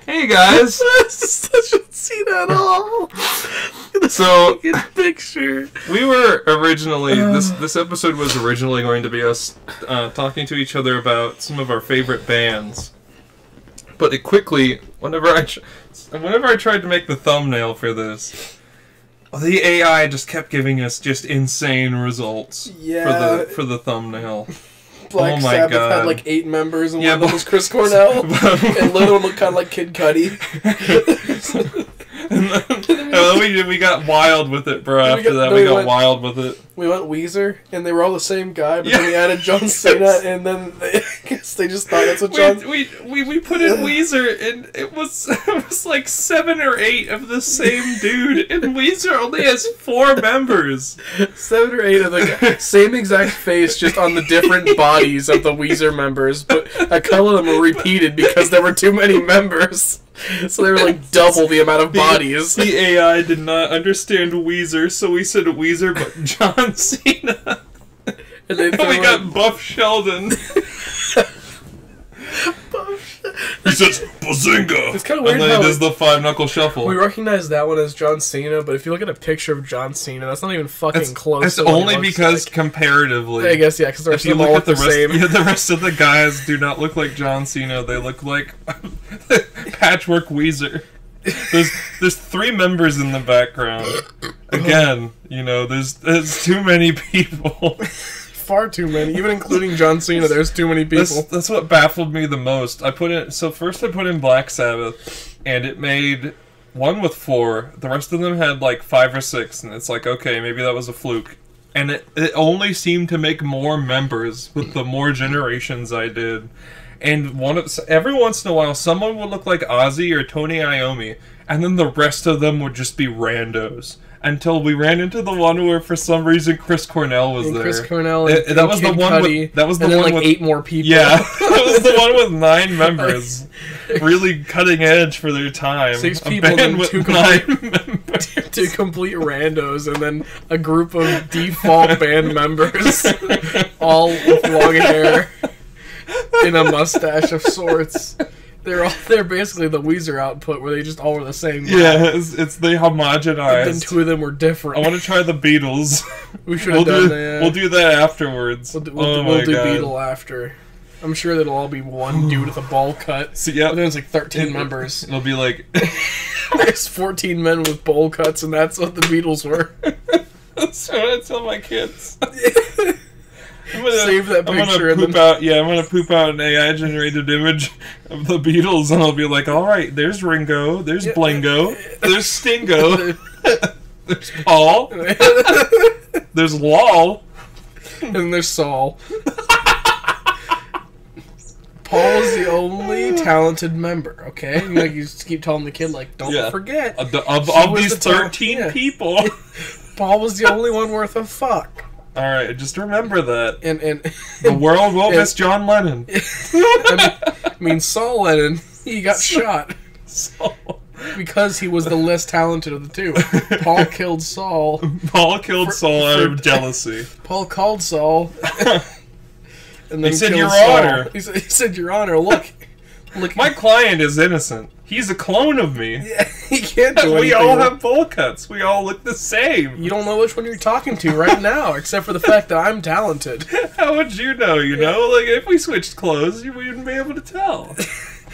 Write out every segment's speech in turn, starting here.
Hey guys! Such Cena at all. So, picture. we were originally, this episode was originally going to be us talking to each other about some of our favorite bands. But it quickly, whenever I tried to make the thumbnail for this, the AI just kept giving us just insane results for the thumbnail. Black Sabbath had like 8 members, and one of them was Chris Cornell, and the other one looked kind of like Kid Cudi. and then we got wild with it, bro. After that, we got wild with it. We went Weezer, and they were all the same guy, but then we added John Cena, and then I guess they just thought that's what John... We put in Weezer, and it was like 7 or 8 of the same dude, and Weezer only has 4 members. 7 or 8 of the same exact face, just on the different bodies of the Weezer members, but a couple of them were repeated because there were too many members. So they were like double the amount of bodies. The AI did not understand Weezer, so we said Weezer, but John Cena. And then we got Buff Sheldon. He says, Bazinga! It's kind of weird and then he does the 5-knuckle shuffle. We recognize that one as John Cena, but if you look at a picture of John Cena, that's not even fucking close. It's to what only because comparatively. I guess, yeah, because the rest of them all look the same. Yeah, the rest of the guys do not look like John Cena. They look like Patchwork Weezer. There's 3 members in the background. Again, you know, there's too many people. Far too many, even including John Cena. There's too many people. That's what baffled me the most. First I put in Black Sabbath, and it made one with 4. The rest of them had like 5 or 6, and it's like, okay, maybe that was a fluke. And it only seemed to make more members with the more generations I did. And every once in a while, someone would look like Ozzy or Tony Iommi, and then the rest of them would just be randos. Until we ran into the one where, for some reason, Chris Cornell was there. Chris Cornell and that was Kid the one Cudi, with that was the and then one like with 8 more people. Yeah, that was the one with 9 members. Really cutting edge for their time. 6 people and 2 complete randos, and then a group of default band members, all with long hair and a mustache of sorts. They're basically the Weezer output, where they just all were the same guy. Yeah, it's they homogenized. And then 2 of them were different. I want to try the Beatles. We should have done that. We'll do that afterwards. We'll do Beatle after. I'm sure that'll all be one dude with a ball cut. So, yeah, there's like 13 members. It'll be like there's 14 men with bowl cuts, and that's what the Beatles were. That's what I tell my kids. Save that picture. I'm gonna poop out an AI-generated image of the Beatles, and I'll be like, all right, there's Ringo, there's Blingo, there's Stingo, there's Paul, there's Lol, and there's Saul. Paul is the only talented member, okay? Like, you just keep telling the kid, like, don't forget. Of these 13 people. Paul was the only one worth a fuck. Alright, just remember that. And the world won't miss John Lennon. I mean, Saul Lennon, he got shot. Because he was the less talented of the 2. Paul killed Saul. Paul killed Saul out of jealousy. Paul called Saul. And then he said, Your Honor. He said, Your Honor, look. My client is innocent. He's a clone of me. Yeah, he can't do anything. We all have bowl cuts. We all look the same. You don't know which one you're talking to right now, except for the fact that I'm talented. How would you know, Like, if we switched clothes, you wouldn't be able to tell.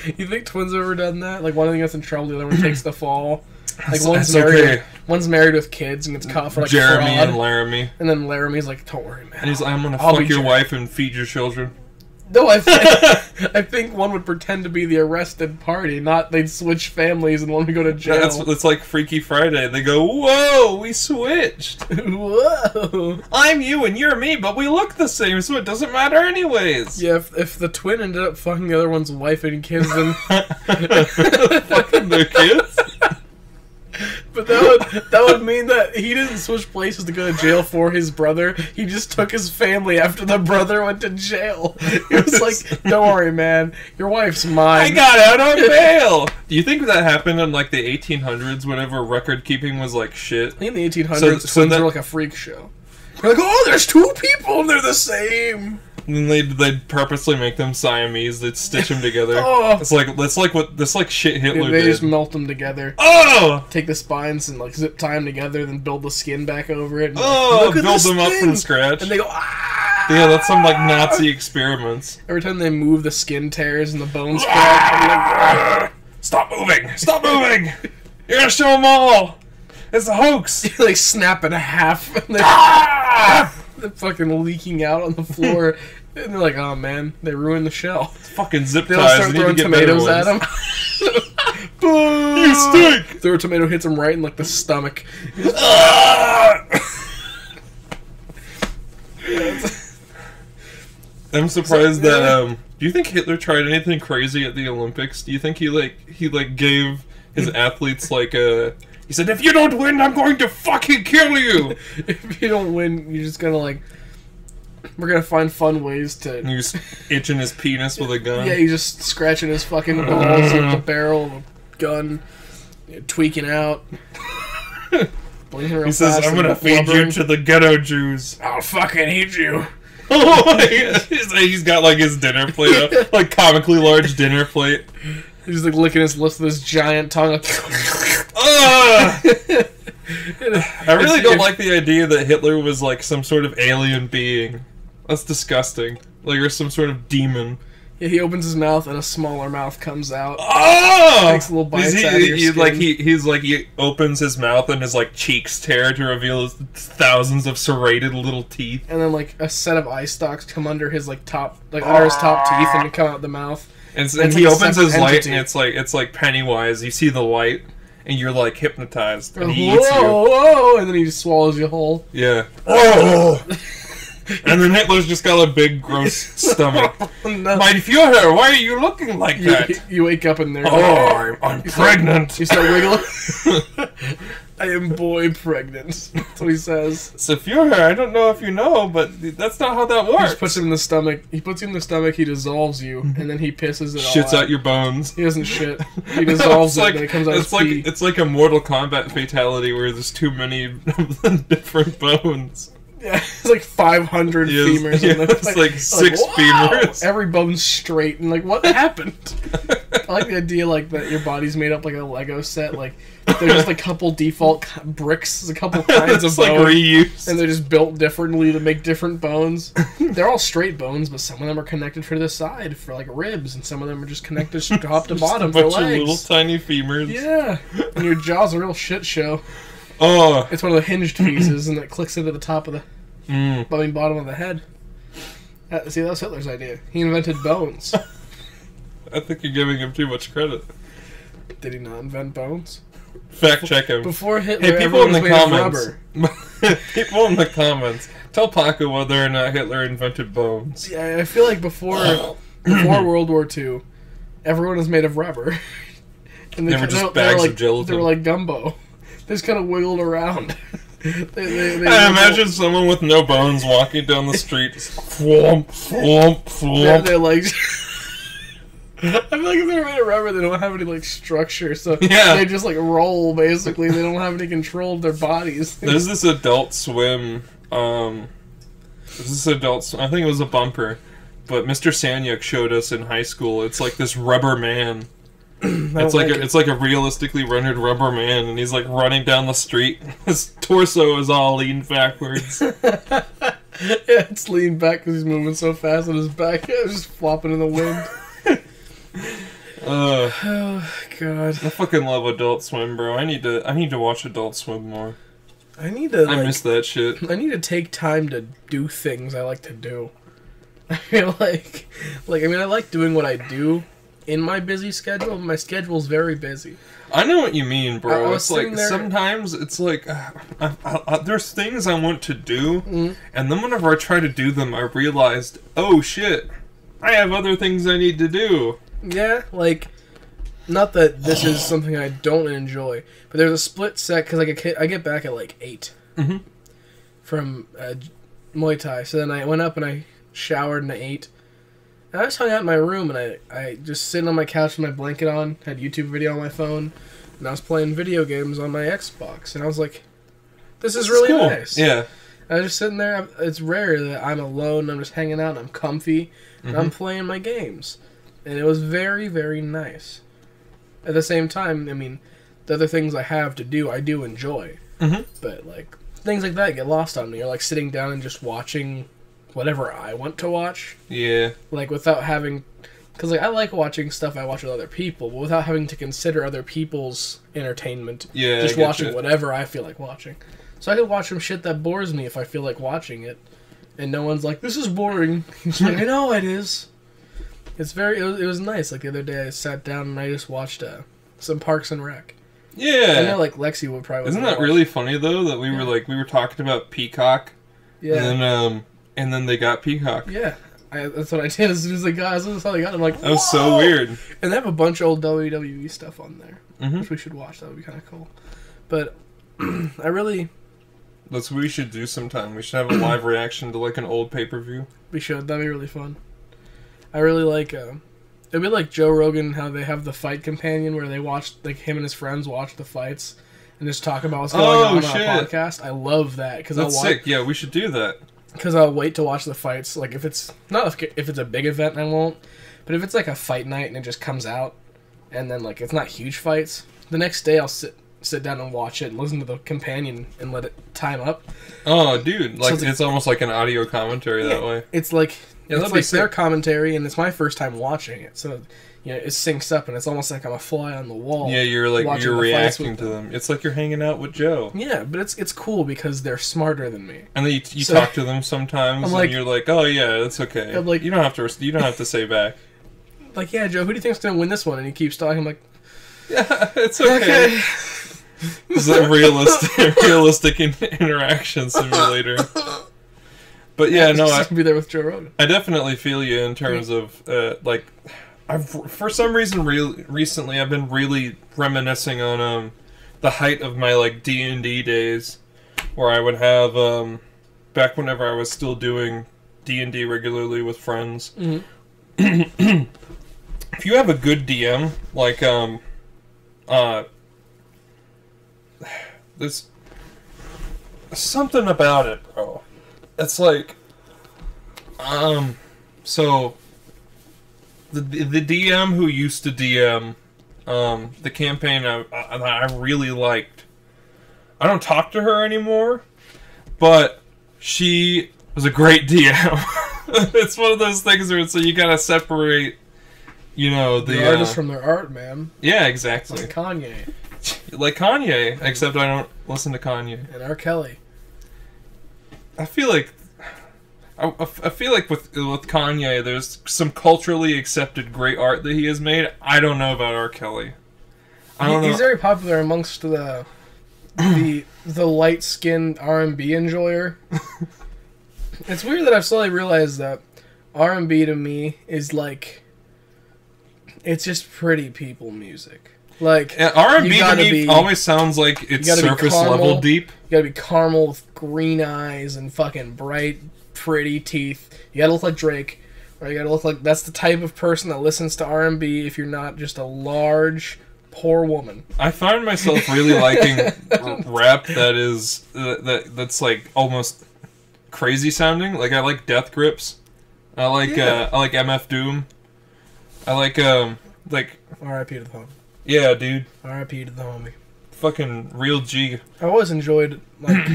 You think twins have ever done that? Like, one of them gets in trouble, the other one takes the fall. Like, one's married with kids and gets caught for, like, Jeremy fraud. And Laramie. And then Laramie's like, don't worry, man. And he's like, I'm gonna fuck your wife and feed your children. No, I think one would pretend to be the arrested party, not they'd switch families and one would go to jail. It's like Freaky Friday. They go, whoa, we switched. Whoa. I'm you and you're me, but we look the same, so it doesn't matter anyways. Yeah, if the twin ended up fucking the other one's wife and kids, then... Fucking their kids? But that would mean that he didn't switch places to go to jail for his brother. He just took his family after the brother went to jail. He was like, don't worry, man. Your wife's mine. I got out on bail. Do you think that happened in, like, the 1800s, whenever record-keeping was, like, shit? I think in the 1800s, twins were like a freak show. They're like, oh, there's 2 people and they're the same. And they'd purposely make them Siamese. They'd stitch them together. Oh. It's like shit Hitler They did. just melt them together. Oh! Take the spines and like zip tie them together, then build the skin back over it. And, Oh! look at Build the them up skin! from scratch. And they go, ah! Yeah, that's some like Nazi experiments. Every time they move, the skin tears and the bones crack. I'm like, ah! Stop moving! Stop moving! You're gonna show them all! It's a hoax! They snap in half. And they're fucking leaking out on the floor. And they're like, oh man, they ruined the shell. Fucking zip They'll ties. start They need throwing to get better tomatoes at ones. him. Boom! You stink! Throw a tomato, hits him right in like the stomach. I'm surprised that. Do you think Hitler tried anything crazy at the Olympics? Do you think he gave his athletes like a? He said, "If you don't win, I'm going to fucking kill you." If you don't win, you're just gonna like. We're gonna find fun ways to. And he was itching his penis with a gun. Yeah, he's just scratching his fucking balls with the barrel of a gun, tweaking out. Blinking real He says, fast "I'm and gonna feed you blubbering. to the ghetto Jews." I'll fucking eat you. He's got like his dinner plate, like comically large dinner plate. He's like licking his lips with his giant tongue. Like, I really don't like the idea that Hitler was like some sort of alien being. That's disgusting. Like, or some sort of demon. yeah, he opens his mouth and a smaller mouth comes out. Oh! Takes little bites out of your skin. He opens his mouth and his like cheeks tear to reveal his thousands of serrated little teeth. And then like a set of eye stalks come under his like top, like under his top teeth, and they come out the mouth. And It's he like a opens his separate light entity. and it's like Pennywise. You see the light and you're like hypnotized and he Whoa, eats you. whoa! And then he just swallows you whole. Yeah. Oh! And then Hitler's just got a big, gross stomach. No. My Führer, why are you looking like that? You wake up and they're Oh, I'm pregnant. You start wiggling. I am boy pregnant. That's what he says. So Führer, I don't know if you know, but that's not how that He works. just puts him in the stomach. He puts you in the stomach. He dissolves you, and then he pisses it all Shits out your bones. He doesn't shit. He dissolves It's it, and it comes out as like pee. it's like a Mortal Kombat fatality where there's too many of the different bones. Yeah, it's like 500 femurs. Yeah, in the it's like 6 wow! femurs. Every bone's straight, and like, what happened? I like the idea, like, that your body's made up like a Lego set. Like, there's just a couple default bricks, a couple kinds of It's like bones, reused. and they're just built differently to make different bones. They're all straight bones, but some of them are connected for the side for like ribs, and some of them are just connected top to bottom Just a for bunch of little legs. tiny femurs. Yeah, and your jaw's a real shit show. Oh. It's one of the hinged pieces, and it clicks into the top of the bottom of the head. See, that was Hitler's idea. He invented bones. I think you're giving him too much credit. Did he not invent bones? Fact check him. Before Hitler, Hey, people in everyone the was made of comments. rubber. People in the comments. Tell Paco whether or not Hitler invented bones. Yeah, I feel like before World War II, everyone was made of rubber. And They were just bags like, of gelatin. They were like gumbo. They just kind of wiggled around. I imagine someone with no bones walking down the street. Flump, flump, flump. They're like... I feel like if they're made of rubber, they don't have any like structure, so Yeah. they just like roll. Basically, they don't have any control of their bodies. There's this Adult Swim. I think it was a bumper, but Mr. Sanyuk showed us in high school. It's like this rubber man. It's like a realistically rendered rubber man, and he's like running down the street. His torso is all leaned backwards. Yeah, it's leaned back because he's moving so fast, and his back is just flopping in the wind. Oh God! I fucking love Adult Swim, bro. I need to watch Adult Swim more. I need to. I miss that shit. I need to take time to do things I like to do. I feel like I mean, I like doing what I do in my busy schedule. My schedule's very busy. I know what you mean, I bro. was It's like sitting there- sometimes it's like there's things I want to do, and then whenever I try to do them, I realized, oh shit, I have other things I need to do. Yeah, like, not that this is something I don't enjoy, but there's a split sec because I get back at like 8 from Muay Thai. So then I went up and I showered and I ate. And I just hung out in my room and I just sitting on my couch with my blanket on, had YouTube video on my phone, and I was playing video games on my Xbox. And I was like, this is really cool. nice. Yeah. I was just sitting there. It's rare that I'm alone. I'm just hanging out. And I'm comfy. And I'm playing my games, and it was very, very nice. At the same time, I mean, the other things I have to do, I do enjoy. But like things like that get lost on me. Or like sitting down and just watching whatever I want to watch. Yeah. Like without having, because like I like watching stuff I watch with other people, but without having to consider other people's entertainment. Yeah. Just watching whatever I feel like watching. So I could watch some shit that bores me if I feel like watching it. And no one's like, this is boring. He's like, I know it is. It was nice. Like the other day I sat down and I just watched some Parks and Rec. Yeah. I know like Lexi would probably. Isn't that really funny though that we were talking about Peacock? Yeah. And then they got Peacock. Yeah. That's what I did as soon as they got. As soon as they got, I'm like, that was so weird. And they have a bunch of old WWE stuff on there, which we should watch. That would be kind of cool. But I really. That's what we should do sometime. We should have a live reaction to like an old pay-per-view. We should. That'd be really fun. I really like. It'd be like Joe Rogan, how they have the fight companion where they watch, like him and his friends watch the fights and just talk about what's going on a podcast. I love that because that's sick. Yeah, we should do that. Because I'll wait to watch the fights. Like if it's if it's a big event, I won't. But if it's like a fight night and it just comes out, and then like it's not huge fights, the next day I'll sit down and watch it and listen to the companion and let it time up. Oh, dude! Like so it's almost like an audio commentary that way. It's like it's like their commentary, and it's my first time watching it, so it syncs up, and it's almost like I'm a fly on the wall. Yeah, you're reacting to them. It's like you're hanging out with Joe. Yeah, but it's cool because they're smarter than me. And then you talk to them sometimes, and you're like, oh yeah, that's okay. Like, you don't have to say back. Like, yeah, Joe, who do you think's gonna win this one? And he keeps talking. I'm like, yeah, it's okay. It's a realistic interaction simulator. But yeah, no, I can be there with Joe Rogan. I definitely feel you in terms of like, for some reason recently I've been really reminiscing on the height of my like D&D days, where I would have back whenever I was still doing D&D regularly with friends. If you have a good DM, like there's something about it, bro. It's like, so the DM who used to DM the campaign I really liked. I don't talk to her anymore, but she was a great DM. It's one of those things where so you gotta separate, the artist from their art, man. Yeah, exactly. Like Kanye. Like Kanye, except I don't listen to Kanye. And R. Kelly. I feel like with Kanye, there's some culturally accepted great art that he has made. I don't know about R. Kelly. He's very popular amongst the light-skinned R&B enjoyer. It's weird that I've slowly realized that R&B to me is like, it's just pretty people music. Like, R&B to me always sounds like it's surface level deep. You gotta be caramel with green eyes and fucking bright, pretty teeth. You gotta look like Drake, or you gotta look like that's the type of person that listens to R&B. If you're not just a large, poor woman. I find myself really liking rap that's like almost crazy sounding. Like I like Death Grips. I like MF Doom. I like R.I.P. to the homie. Yeah, dude. R.I.P. to the homie. Fucking real G. I always enjoyed, like,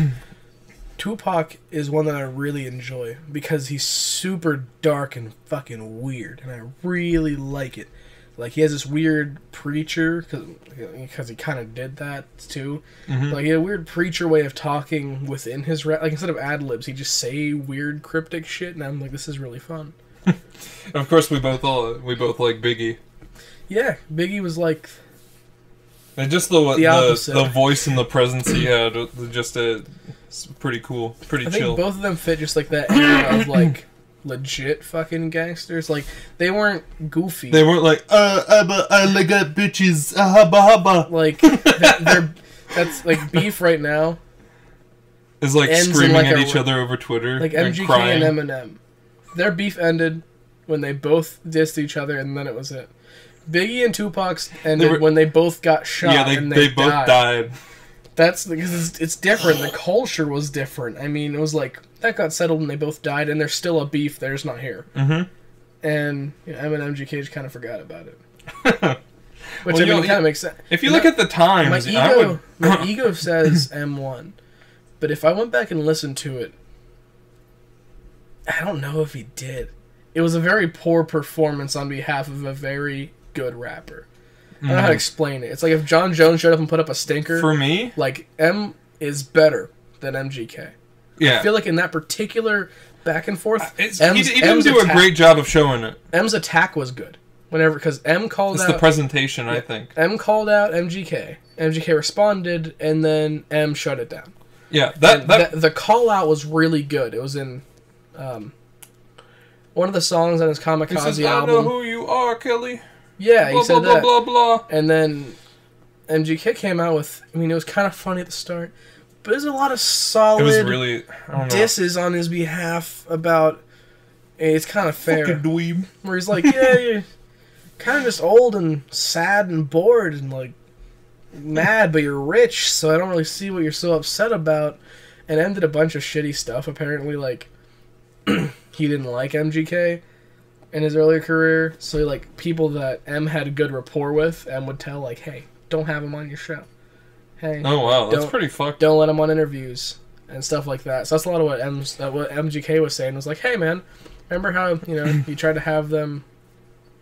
Tupac is one that I really enjoy because he's super dark and fucking weird, and I really like it. Like, he has this weird preacher, because he kind of did that, too. Like, he had a weird preacher way of talking within his rap. Like, instead of ad-libs, he'd just say weird, cryptic shit, and I'm like, this is really fun. Of course, we both like Biggie. Yeah, Biggie was like... And just the voice and the presence he had, it's pretty cool, pretty chill. I think both of them fit just like that era of like legit fucking gangsters. Like they weren't goofy. They weren't like I like bitches, hubba hubba. Like that's like beef right now. Is like screaming at each other over Twitter, like MGK crying. and Eminem. Their beef ended when they both dissed each other, and then it was it. Biggie and Tupac's ended when they both got shot. Yeah, they both died. That's because it's different. The culture was different. I mean, it was like that got settled and they both died, and there's still a beef. They're just not here. Mm-hmm. And M and MGK just kind of forgot about it. Which Well, I mean, kind of makes sense. If you look at the times, My ego says M1, but if I went back and listened to it, I don't know if he did. It was a very poor performance on behalf of a very good rapper. I don't know how to explain it. It's like if John Jones showed up and put up a stinker. For me, like M is better than MGK. Yeah, I feel like in that particular back and forth, he didn't do a great job of showing it. M's attack was good. Whenever, because M called out... It's the presentation, I think. M called out MGK. MGK responded, and then M shut it down. Yeah, the call out was really good. It was in one of the songs on his Kamikaze album. I know who you are, Kelly. Yeah, blah, he said blah, that. blah, blah, blah. And then MGK came out with... I mean, it was kind of funny at the start, but there's a lot of solid disses on his behalf about... It's kind of fair. Fucking dweeb. Where he's like, yeah, kind of just old and sad and bored and like mad, but you're rich, so I don't really see what you're so upset about. And M did a bunch of shitty stuff. Apparently, like he didn't like MGK in his earlier career, so like people that M had a good rapport with, M would tell like, "Hey, don't have him on your show. Hey, oh wow, that's pretty fucked. Don't let him on interviews and stuff like that." So that's a lot of what MGK was saying. Was like, "Hey, man, remember how you tried to have them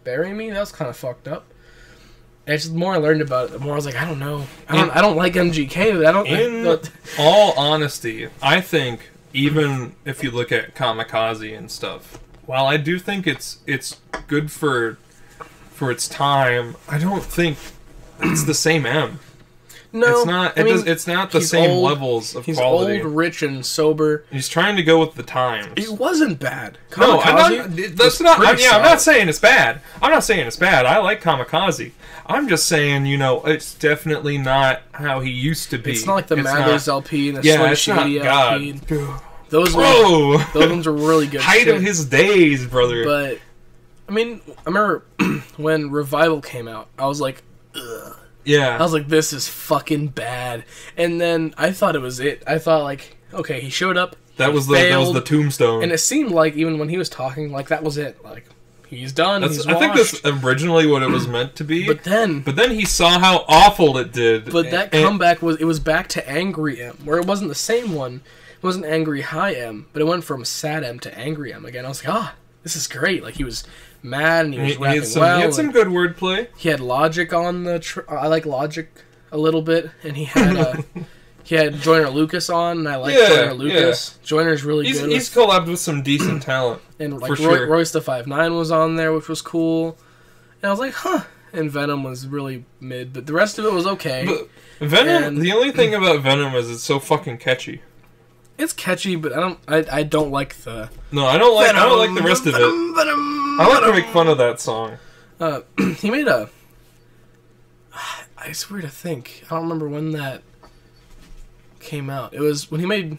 bury me? That was kind of fucked up." And it's just the more I learned about it, the more I was like, I don't know. I don't like MGK. But In all honesty, I think even if you look at Kamikaze and stuff, while I do think it's good for its time, I don't think it's the same M. No, it's not. It's not the same levels of quality. He's old, rich, and sober. He's trying to go with the times. It wasn't bad. No, that's not. I'm not saying it's bad. I'm not saying it's bad. I like Kamikaze. I'm just saying, it's definitely not how he used to be. It's not like the Mathers LP and the Slim Shady LP. Those ones were really good. Height of his days, brother. But I mean, I remember when Revival came out, I was like, ugh. Yeah. I was like, this is fucking bad. And then I thought it was it. I thought, like, okay, he showed up. That was the tombstone. And it seemed like, even when he was talking, like, that was it. Like, he's done, he's washed. I think that's originally what it was meant to be. But then he saw how awful it did. But that comeback was back to Angry M, where it wasn't the same one. It wasn't Angry High M, but it went from Sad M to Angry M again. I was like, this is great. Like, he was mad and he was rapping well. He had some good wordplay. He had Logic on the... I like Logic a little bit. And he had Joyner Lucas on, and I like Joyner Lucas. Yeah. Joyner's really good. He's collabed with some decent talent. And like Royce the 5'9" was on there, which was cool. And I was like, huh. And Venom was really mid, but the rest of it was okay. But Venom, the only thing about Venom is it's so fucking catchy. It's catchy, but I don't like the... No, I don't like the rest of it. I like to make fun of that song. He made a... It's weird to think. I don't remember when that came out. It was when he made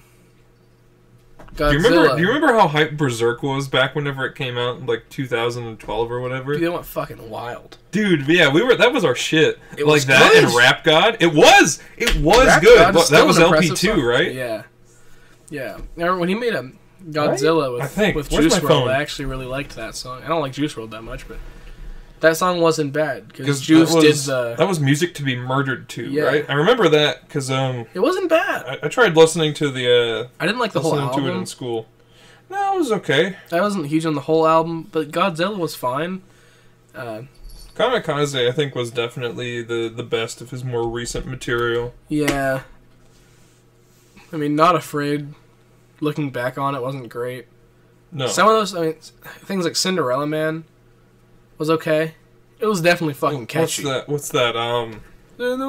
Godzilla. Do you remember how hyped Berserk was back whenever it came out in like 2012 or whatever? Dude, they went fucking wild. Dude, yeah, that was our shit. It was that good. And Rap God. It was Rap good. God is That was LP2, song. right? Yeah. Yeah. Remember when he made a Godzilla with Where's Juice my WRLD, phone? I actually really liked that song. I don't like Juice WRLD that much, but that song wasn't bad because Juice that was Music to Be Murdered to, right? I remember that because it wasn't bad. I tried listening to the I didn't like the whole album. To it in school. No, it was okay. I wasn't huge on the whole album, but Godzilla was fine. Kamikaze, I think, was definitely the best of his more recent material. Yeah. I mean, Not Afraid, looking back on it, wasn't great. No. Some of those, things like Cinderella Man was okay. It was definitely fucking catchy. What's that? No,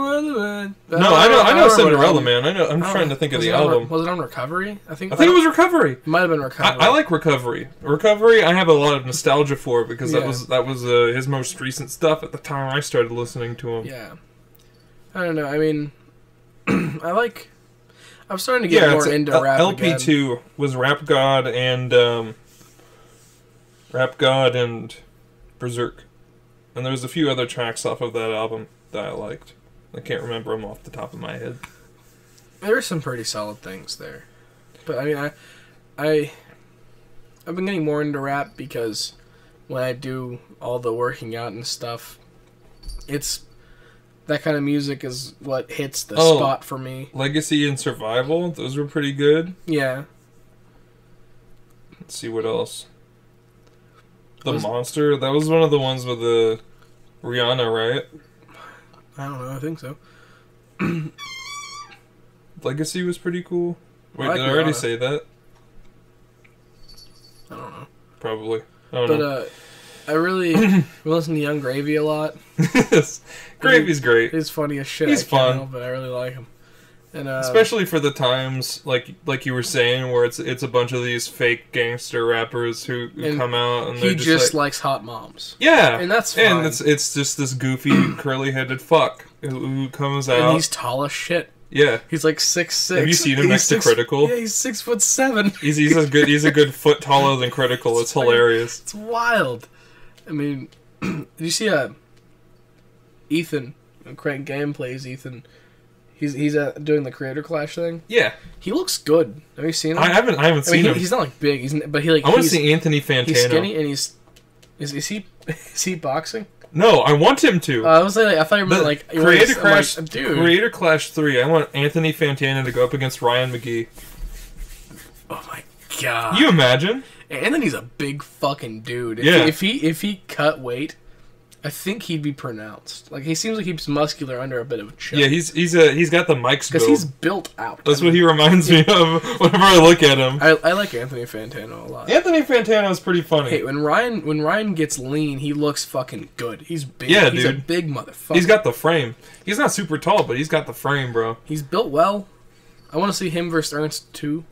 I know Cinderella Man. I'm trying to think of the album. Was it on Recovery? I think it was Recovery. It might have been Recovery. I like Recovery. Recovery, I have a lot of nostalgia for because that was his most recent stuff at the time I started listening to him. Yeah. I don't know. I mean, I'm starting to get more into rap LP2 again. Was Rap God and Berserk. And there was a few other tracks off of that album that I liked. I can't remember them off the top of my head. There are some pretty solid things there, but I mean, I've been getting more into rap because when I do all the working out and stuff, it's that kind of music is what hits the spot for me. Legacy and Survival, those were pretty good. Yeah. Let's see what else. Monster, that was one of the ones with the Rihanna, right? I don't know, I think so. Legacy was pretty cool. Wait, like did I already Rihanna. say that? I don't know. Probably. I don't know. I really listen to Young Gravy a lot. Gravy's great. He's funny as shit. He's fun. But I really like him. And especially for the times, like you were saying, where it's a bunch of these fake gangster rappers who come out and he they're just likes hot moms. Yeah, and that's fine. And it's just this goofy curly-headed fuck who comes out. And he's tall as shit. Yeah, he's like 6'6". Have you seen him next to Critical? Yeah, he's 6'7". He's a good foot taller than Critical. It's hilarious. It's wild. I mean, did you see Ethan? Crank Game plays Ethan. He's doing the Creator Clash thing. Yeah, he looks good. Have you seen him? I haven't seen him. He's not like big. But he like. I want to see Anthony Fantano. He's skinny and is he boxing? No, I want him to. I was like, I thought you meant like Creator Clash. Dude. Creator Clash 3. I want Anthony Fantano to go up against Ryan McGee. Oh my god! Can you imagine? Anthony's a big fucking dude. If he cut weight, I think he'd be pronounced. Like he seems like he's muscular under a bit of a chip. Yeah, he's got the Mike's build. Because he's built out. That's what he reminds me of whenever I look at him. I like Anthony Fantano a lot. Anthony Fantano is pretty funny. Hey, when Ryan gets lean, he looks fucking good. He's big. Yeah, he's dude. a big motherfucker. He's got the frame. He's not super tall, but he's got the frame, bro. He's built well. I want to see him versus Ernst too.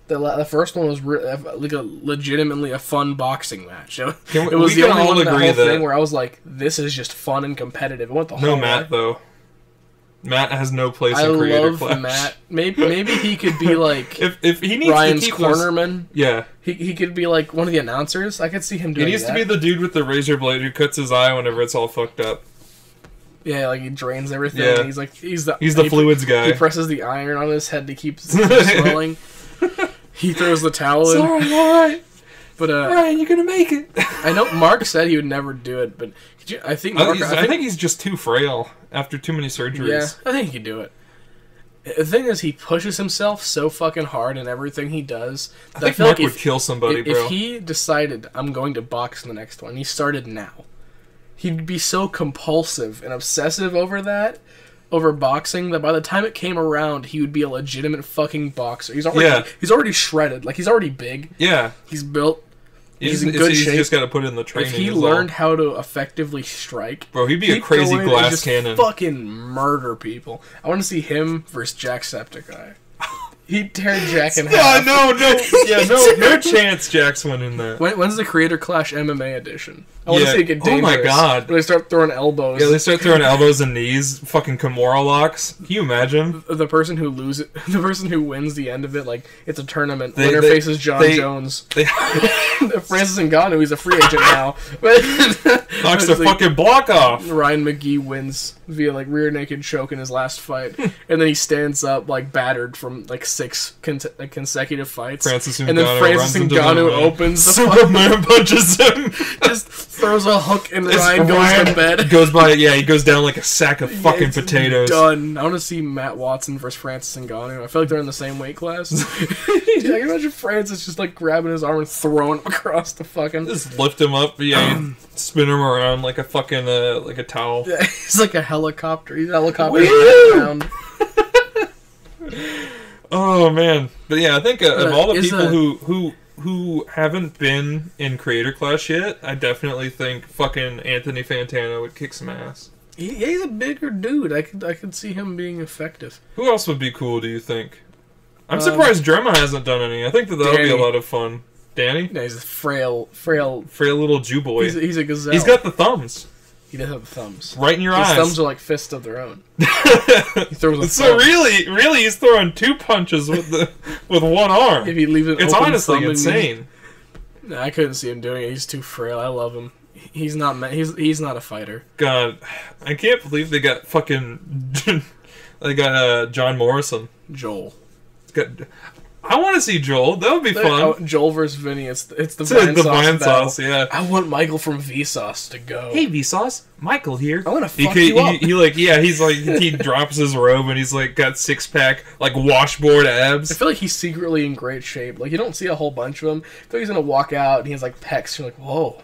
The first one was like legitimately a fun boxing match. It was the only one in the whole thing where I was like, "This is just fun and competitive." It went the whole way. Matt though. Matt has no place in Creator Clash. I love Matt. Maybe he could be like if he needs Ryan's to keep cornerman. Yeah, he could be like one of the announcers. I could see him doing. He needs to be the dude with the razor blade who cuts his eye whenever it's all fucked up. Yeah, like he drains everything. Yeah. And he's the fluids guy. He presses the iron on his head to keep swelling. He throws the towel in. Alright. But Ryan, you're gonna make it. I know Mark said he would never do it, but I think he's just too frail after too many surgeries. Yeah, I think he could do it. The thing is, he pushes himself so fucking hard in everything he does. I think Mark would kill somebody, bro. If he decided, I'm going to box in the next one, he started now, he'd be so compulsive and obsessive over boxing, that by the time it came around, he would be a legitimate fucking boxer. He's already shredded. Like, he's already big. Yeah. He's built. He's in good shape. He's just got to put in the training. If he learned how to effectively strike, bro, he'd be a crazy glass cannon. Fucking murder people. I want to see him versus Jacksepticeye. He'd tear Jack in half. No chance Jack's winning that. When's the Creator Clash MMA edition? I want to see it get dangerous. Oh my god. When they start throwing elbows. Yeah, they start throwing elbows and knees. Fucking Kimura locks. Can you imagine? The person who wins the end of it, like, it's a tournament. Winner faces John Jones. Francis Ngannou, he's a free agent now. Knocks the fucking block off. Ryan McGee wins via, like, rear naked choke in his last fight. And then he stands up, like, battered from, like, 6 consecutive fights. Francis Ngannou opens the Superman punches him. Just throws a hook and Ryan goes to bed. He goes down like a sack of fucking potatoes. Done. I want to see Matt Watson versus Francis Ngannou. I feel like they're in the same weight class. I can imagine Francis just like grabbing his arm and throwing him across the fucking... Just lift him up, spin him around like a fucking, like a towel. Yeah, he's like a helicopter. He's helicoptering around. Oh, man. But yeah, I think of all the people who haven't been in Creator Clash yet, I definitely think fucking Anthony Fantano would kick some ass. He's a bigger dude. I could see him being effective. Who else would be cool, do you think? I'm surprised Drema hasn't done any. I think that'll be a lot of fun. Danny? No, he's a frail little Jew boy. He's a gazelle. He's got the thumbs. He does have the thumbs. Right in your eyes. His thumbs are like fists of their own. He throws a so really, he's throwing 2 punches with one arm. If he leaves it, it's honestly insane. No, I couldn't see him doing it. He's too frail. I love him. He's not a fighter. God, I can't believe they got fucking They got John Morrison. Joel. I want to see Joel. That would be fun. Oh, Joel versus Vinny. It's the vine sauce. Yeah. I want Michael from Vsauce to go. Hey Vsauce, Michael here. I want to fuck you up. He drops his robe and he's like got 6-pack like washboard abs. I feel like he's secretly in great shape. Like you don't see a whole bunch of him. I feel like he's gonna walk out and he has like pecs. You're like, whoa,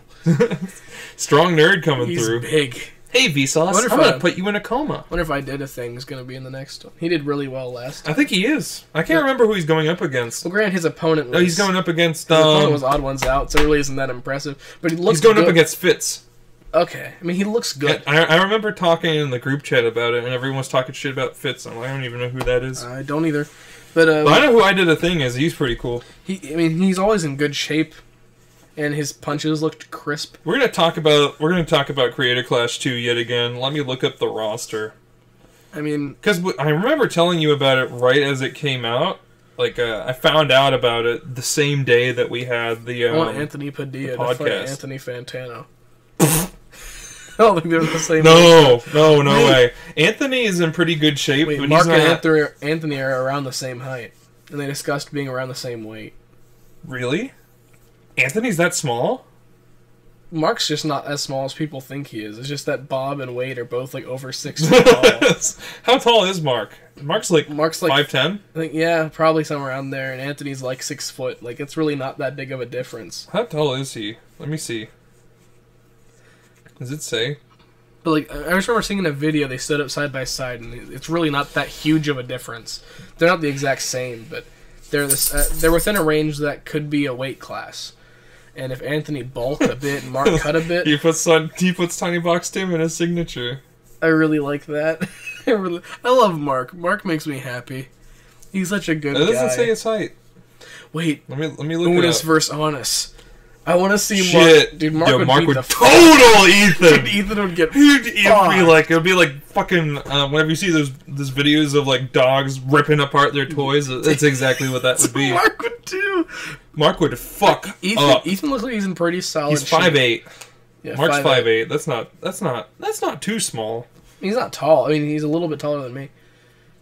strong nerd coming through. He's big. Hey Vsauce, I'm gonna put you in a coma. Wonder if I Did a Thing is gonna be in the next one. He did really well last time. I think he is. I can't remember who he's going up against. Well, granted, his opponent was... No, he's going up against... His opponent was Odd Ones Out, so it really isn't that impressive. But he looks He's going good. up against Fitz. Okay. I mean, he looks good. I remember talking in the group chat about it, and everyone was talking shit about Fitz. I'm like, I don't even know who that is. I don't either. But I know who I Did a Thing is. He's pretty cool. He's always in good shape. And his punches looked crisp. We're gonna talk about Creator Clash 2 yet again. Let me look up the roster. I mean, because I remember telling you about it right as it came out. Like I found out about it the same day that we had the I want Anthony Padilla to fight Anthony Fantano. I don't think they're the same. No way. Anthony is in pretty good shape. Wait, but Mark and Anthony are around the same height, and they discussed being around the same weight. Really? Anthony's that small? Mark's just not as small as people think he is. It's just that Bob and Wade are both like over 6 feet tall. How tall is Mark? Mark's like 5'10"? I think, yeah, probably somewhere around there. And Anthony's like 6 foot. Like, it's really not that big of a difference. How tall is he? Let me see. Does it say? But like, I just remember seeing in a video they stood up side by side, and it's really not that huge of a difference. They're not the exact same, but they're within a range that could be a weight class. And if Anthony bulked a bit and Mark cut a bit... he puts Tiny Box Tim in his signature. I really like that. I love Mark. Mark makes me happy. He's such a good guy. It doesn't say his height. Wait. Let me look it Unis up. versus Honest. I want to see Shit. Mark. Dude, Mark would beat the total Ethan. Dude, Ethan would get. It would be like fucking. Whenever you see those videos of like dogs ripping apart their toys, that's exactly what that would be. Mark would do. Mark would fuck up. Ethan looks like he's in pretty solid. He's 5'8". Yeah, Mark's 5'8". That's not too small. He's not tall. I mean, he's a little bit taller than me,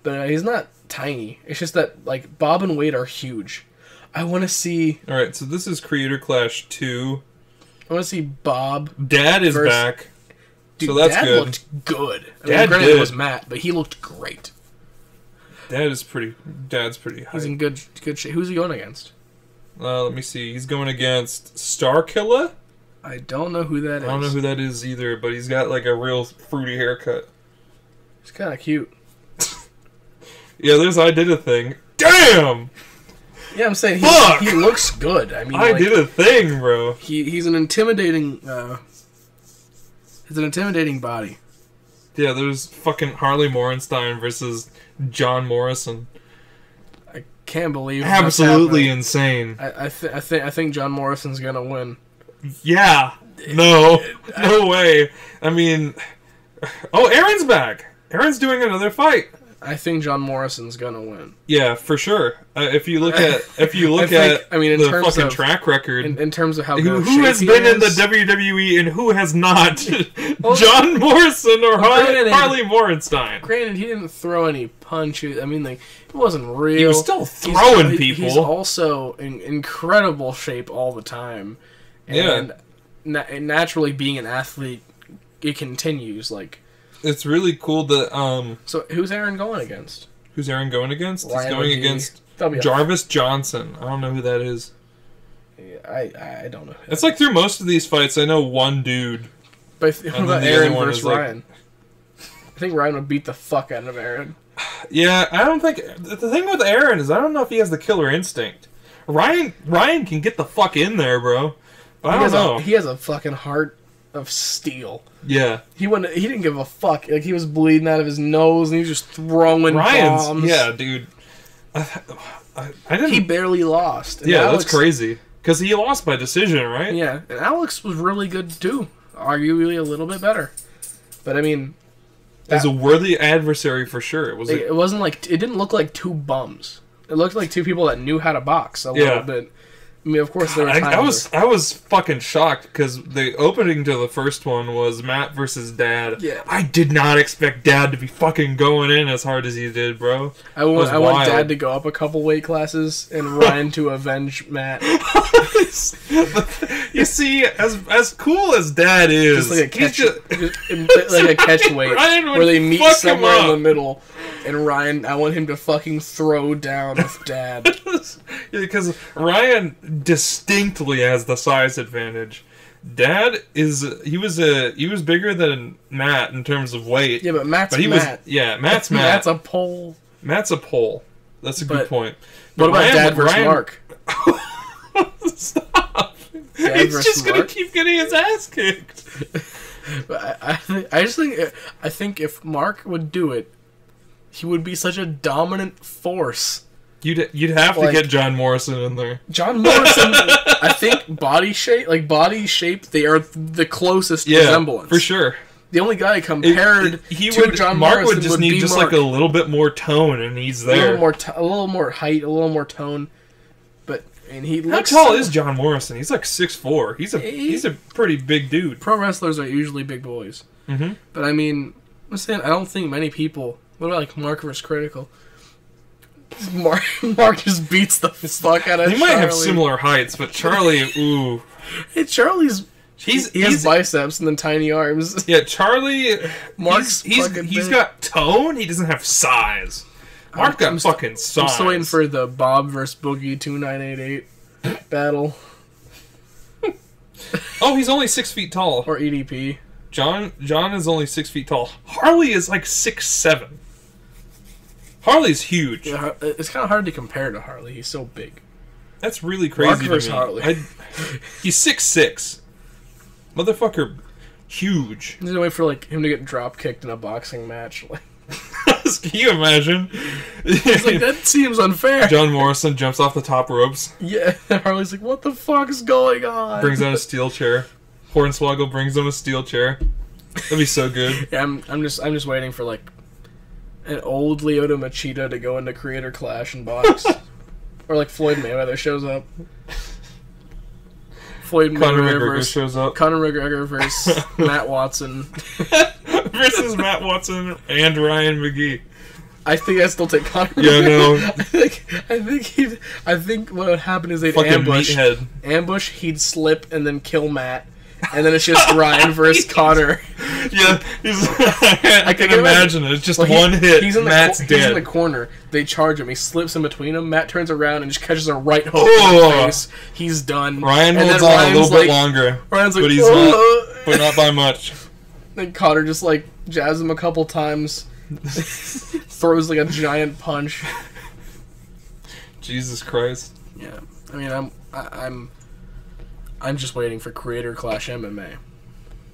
but he's not tiny. It's just that like Bob and Wade are huge. I want to see... Alright, so this is Creator Clash 2. I want to see Bob... Dad is back. Dude, so that's Dad good. Looked good. Dad granted did. It was Matt, but he looked great. Dad's pretty high. He's in good shape. Who's he going against? Let me see. He's going against Starkiller? I don't know who that is. I don't know who that is either, but he's got like a real fruity haircut. He's kind of cute. Yeah, there's I Did a Thing. Damn! Yeah, I'm saying he looks good. I mean, I Did a Thing, bro. He's an intimidating. He's an intimidating body. Yeah, there's fucking Harley Morenstein versus John Morrison. I can't believe absolutely insane. I think John Morrison's gonna win. Yeah. No way. I mean, Aaron's back. Aaron's doing another fight. I think John Morrison's gonna win. Yeah, for sure. If you look at in the terms fucking of track record, in terms of how who has been in the WWE and who has not, John Morrison or Harley Morenstein. Granted, he didn't throw any punches. I mean, like it wasn't real. He was still throwing people. He's also in incredible shape all the time, and naturally being an athlete, it continues like. It's really cool that... So, who's Aaron going against? Who's Aaron going against? Ryan He's going against Jarvis Johnson. I don't know who that is. Yeah, I don't know. It's like through most of these fights, I know one dude. But what about Aaron versus Ryan? I think Ryan would beat the fuck out of Aaron. Yeah, I don't think... The thing with Aaron is I don't know if he has the killer instinct. Ryan can get the fuck in there, bro. But I don't know. He has a fucking heart of steel. Yeah. He didn't give a fuck. Like, he was bleeding out of his nose, and he was just throwing bombs. Yeah, dude. I didn't... He barely lost. And Alex, that's crazy. Because he lost by decision, right? Yeah, and Alex was really good, too. Arguably a little bit better. But, I mean... It was a worthy adversary for sure. It wasn't like... It didn't look like two bums. It looked like two people that knew how to box a little bit. I mean, of course, there were times I was fucking shocked because the opening to the first one was Matt versus Dad. Yeah. I did not expect Dad to be fucking going in as hard as he did, bro. I want Dad to go up a couple weight classes and Ryan to avenge Matt. You see, as cool as Dad is, just like a catch, like a catch weight where they meet somewhere in the middle. And Ryan, I want him to fucking throw down with Dad. Yeah, because Ryan distinctly has the size advantage. Dad he was bigger than Matt in terms of weight. Yeah, but Matt's Matt. Matt's Matt. Matt's a pole. Matt's a pole. That's a good point. What about Dad versus Mark? Stop. Dad He's versus just gonna Mark? keep getting his ass kicked. I think if Mark would do it, he would be such a dominant force. You'd have to get John Morrison in there. John Morrison, I think body shape, they are the closest resemblance. For sure. The only guy compared to John Mark Morrison would just need just Mark. like a little bit more tone, and he's there. A little more height, a little more tone. But and he looks. How tall is John Morrison? He's like 6'4". He's a pretty big dude. Pro wrestlers are usually big boys. Mm-hmm. But I mean, I'm saying I don't think many people. What about like Mark vs. Critical? Mark just beats the fuck out of Charlie. They might have similar heights, but Charlie, ooh. Hey, Charlie's... He has biceps and then tiny arms. Yeah, Charlie... Mark's he's got tone, he doesn't have size. Mark got fucking size. I'm still waiting for the Bob vs. Boogie 2988 battle. Oh, he's only 6 feet tall. Or EDP. John is only 6 feet tall. Harley is like 6'7". Harley's huge. Yeah, it's kind of hard to compare to Harley. He's so big. That's really crazy Mark to me. Harley. He's 6'6". Motherfucker, huge. I'm just wait for like him to get drop kicked in a boxing match. Like, can you imagine? He's like, that seems unfair. John Morrison jumps off the top ropes. Yeah, Harley's like, what the fuck is going on? Brings out a steel chair. Hornswoggle brings him a steel chair. That'd be so good. Yeah, I'm just waiting for like an old Lyoto Machida to go into Creator Clash and box, or like Floyd Mayweather shows up. Floyd Mayweather shows up. Conor McGregor versus Matt Watson versus Matt Watson and Ryan McGee. I think I still take Conor. Yeah, no. I think what would happen is they'd fucking ambush. Meathead. Ambush. He'd slip and then kill Matt. And then it's just Ryan versus Connor. Yeah, I can imagine it. It's just one hit. Matt's dead. He's in the corner. They charge him. He slips in between them. Matt turns around and just catches a right hook in the face. He's done. Ryan holds on a little bit longer. Ryan's like, but he's not. But not by much. Then Connor just like jabs him a couple times. Throws like a giant punch. Jesus Christ. Yeah, I mean, I'm just waiting for Creator Clash MMA.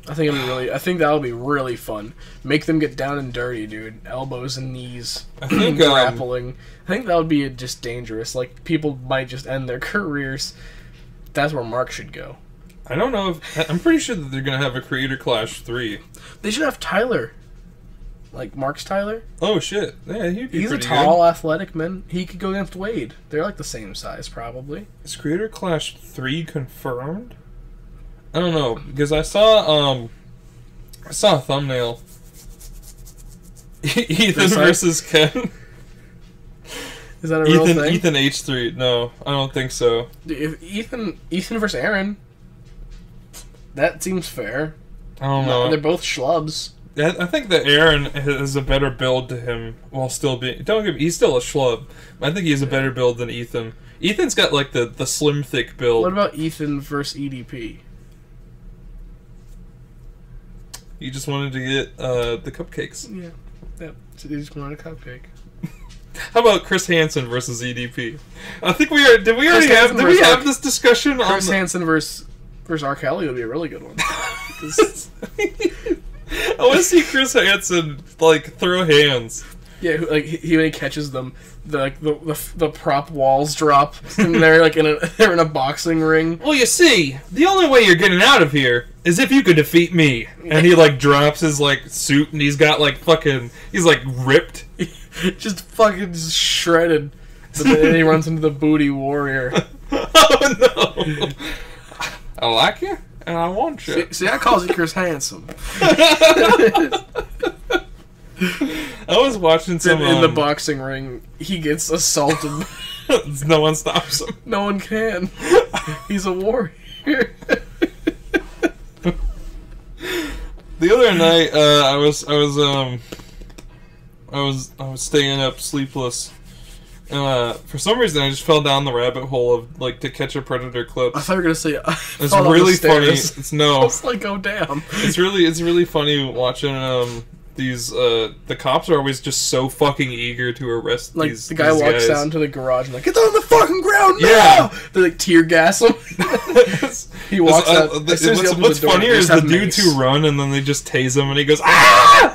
I think that'll be really fun. Make them get down and dirty, dude. Elbows and knees. I think grappling. I think that would be just dangerous. Like, people might just end their careers. That's where Mark should go. I don't know if... I'm pretty sure that they're going to have a Creator Clash 3. They should have Tyler. Like, Mark's Tyler. Oh, shit. Yeah, he'd be He's a tall, athletic man. He could go against Wade. They're like the same size, probably. Is Creator Clash 3 confirmed? I don't know, because I saw a thumbnail. Ethan versus Ken. Is that a real thing? Ethan H3. No, I don't think so. If Ethan versus Aaron, that seems fair. I don't know. They're both schlubs. I think that Aaron has a better build to him while still being... he's still a schlub. I think he has a better build than Ethan. Ethan's got like the slim, thick build. What about Ethan versus EDP? He just wanted to get the cupcakes. Yeah. So he just wanted a cupcake. How about Chris Hansen versus EDP? I think we are. Did we have this discussion? Chris Hansen versus R. Kelly would be a really good one. I want to see Chris Hansen like throw hands. Yeah, like when he catches them, the prop walls drop, and they're like they're in a boxing ring. Well, you see, the only way you're getting out of here is if you could defeat me. And he like drops his like suit, and he's got like fucking, he's like ripped, just fucking shredded. But then he runs into the booty warrior. Oh no! I like you, and I want you. See, I calls you Chris Handsome. I was watching some in the boxing ring. He gets assaulted. No one stops him. No one can. He's a warrior. The other night, I was staying up sleepless. For some reason, I just fell down the rabbit hole of like To Catch a Predator clips. I thought you were gonna say it's really funny. It's no. I was like, oh damn. It's really funny watching these. The cops are always just so fucking eager to arrest like these. The guy these walks guys. down to the garage and like, get on the fucking ground now! Yeah. They like tear gas him. He walks out. What's funnier is the dudes who run and then they just tase him and he goes ah.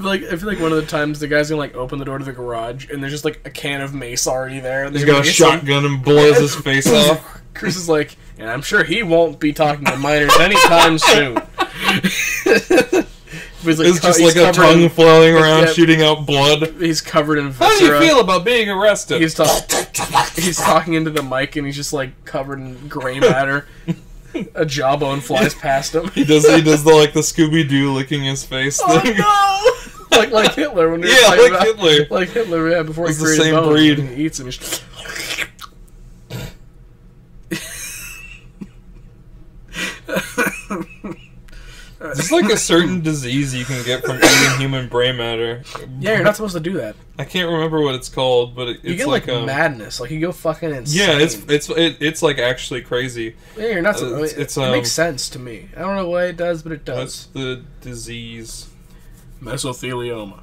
I feel like one of the times the guy's gonna like open the door to the garage and there's just like a can of mace already there. He's got a shotgun and blows his face off. Chris is like, and I'm sure he won't be talking to minors anytime soon. Like, it's just like a tongue flowing around, shooting out blood. He's covered in viscera. How do you feel about being arrested? He's talking into the mic and he's just like covered in gray matter. A jawbone flies past him. He does the Scooby Doo licking his face thing. Oh no! like Hitler when Hitler. Like Hitler, yeah, before he created the same bones breed. and he eats him. There's like a certain disease you can get from eating human brain matter. Yeah, you're not supposed to do that. I can't remember what it's called, but it's you get like madness. Like you go fucking insane. Yeah, it's like actually crazy. Yeah, you're not. It makes sense to me. I don't know why it does, but it does. What's the disease? Mesothelioma.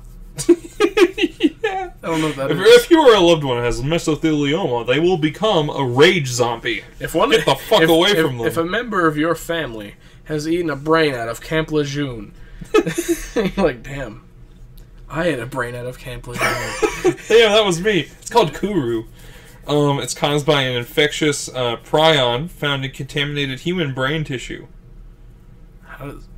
Yeah. I don't know what that is. If you or a loved one has mesothelioma, they will become a rage zombie. Get the fuck away from them. If a member of your family has eaten a brain out of Camp Lejeune, you're like, damn, I ate a brain out of Camp Lejeune. Damn, that was me. It's called Kuru. It's caused by an infectious prion found in contaminated human brain tissue.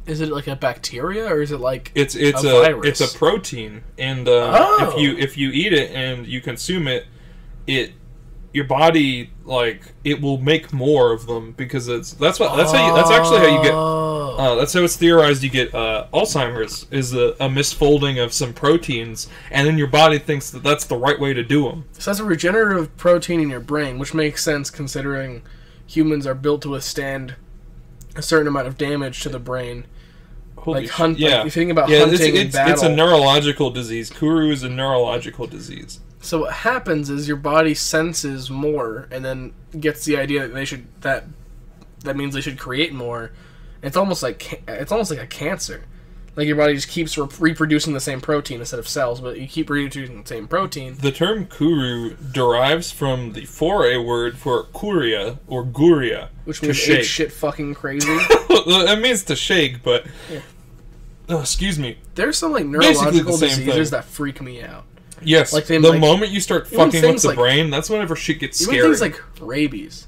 Is it like a bacteria or is it like it's a virus? It's a protein, and if you eat it and you consume it, your body it will make more of them because that's actually how you get that's how it's theorized you get Alzheimer's is a misfolding of some proteins, and then your body thinks that that's the right way to do them. So that's a regenerative protein in your brain, which makes sense considering humans are built to withstand a certain amount of damage to the brain. Holy like hunting. Yeah. Like, if you think about hunting and battle. It's a neurological disease. Kuru is a neurological disease. So what happens is your body senses more, and then gets the idea that that means they should create more. It's almost like a cancer. Like your body just keeps reproducing the same protein instead of cells, but you keep reproducing the same protein. The term kuru derives from the foray word for kuria or guria, which means shake. Shit fucking crazy. It means to shake, but excuse me. There's some like neurological diseases that freak me out. Yes, like the moment you start fucking with the brain, that's whenever shit gets scary. Even things like rabies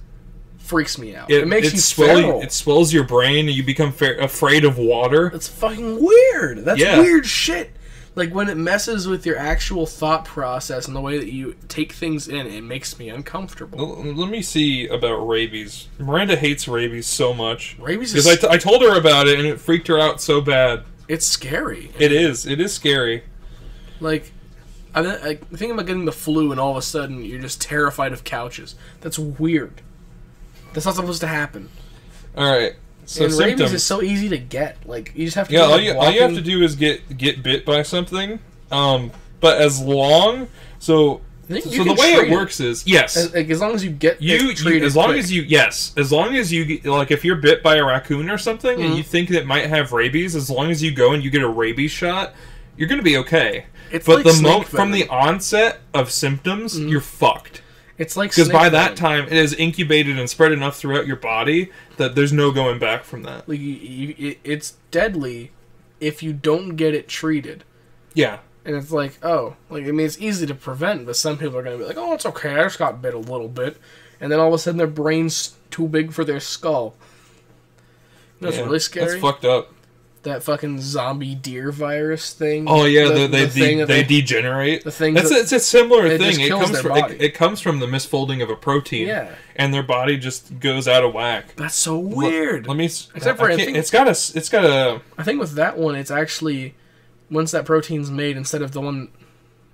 freaks me out. It makes you feral. It swells your brain, and you become afraid of water. That's fucking weird. That's weird shit. Like when it messes with your actual thought process and the way that you take things in, it makes me uncomfortable. Let me see about rabies. Miranda hates rabies so much. Rabies is because I told her about it, and it freaked her out so bad. It's scary. It is. It is scary. Like, I think about getting the flu, and all of a sudden you're just terrified of couches. That's weird. That's not supposed to happen. All right. So and symptoms. rabies is so easy to get. Like you just have to. Yeah, all you have to do is get bit by something. But as long the way it works is as long as you get treated as long as you like if you're bit by a raccoon or something and you think that might have rabies, as long as you go and you get a rabies shot, you're gonna be okay. But the moment from the onset of symptoms, you're fucked. It's like because by that time it has incubated and spread enough throughout your body that there's no going back from that. Like it's deadly if you don't get it treated. Yeah. And it's like, it's easy to prevent, but some people are going to be like, oh, it's okay, I just got bit a little bit. And then all of a sudden their brain's too big for their skull. That's really scary. That's fucked up. that fucking zombie deer virus thing. Oh yeah, thing they degenerate. The thing it's a similar it thing. just kills their body. It comes from the misfolding of a protein. Yeah. And their body just goes out of whack. That's so weird. Let me. Except for it's got a. I think with that one, it's actually once that protein's made, instead of the one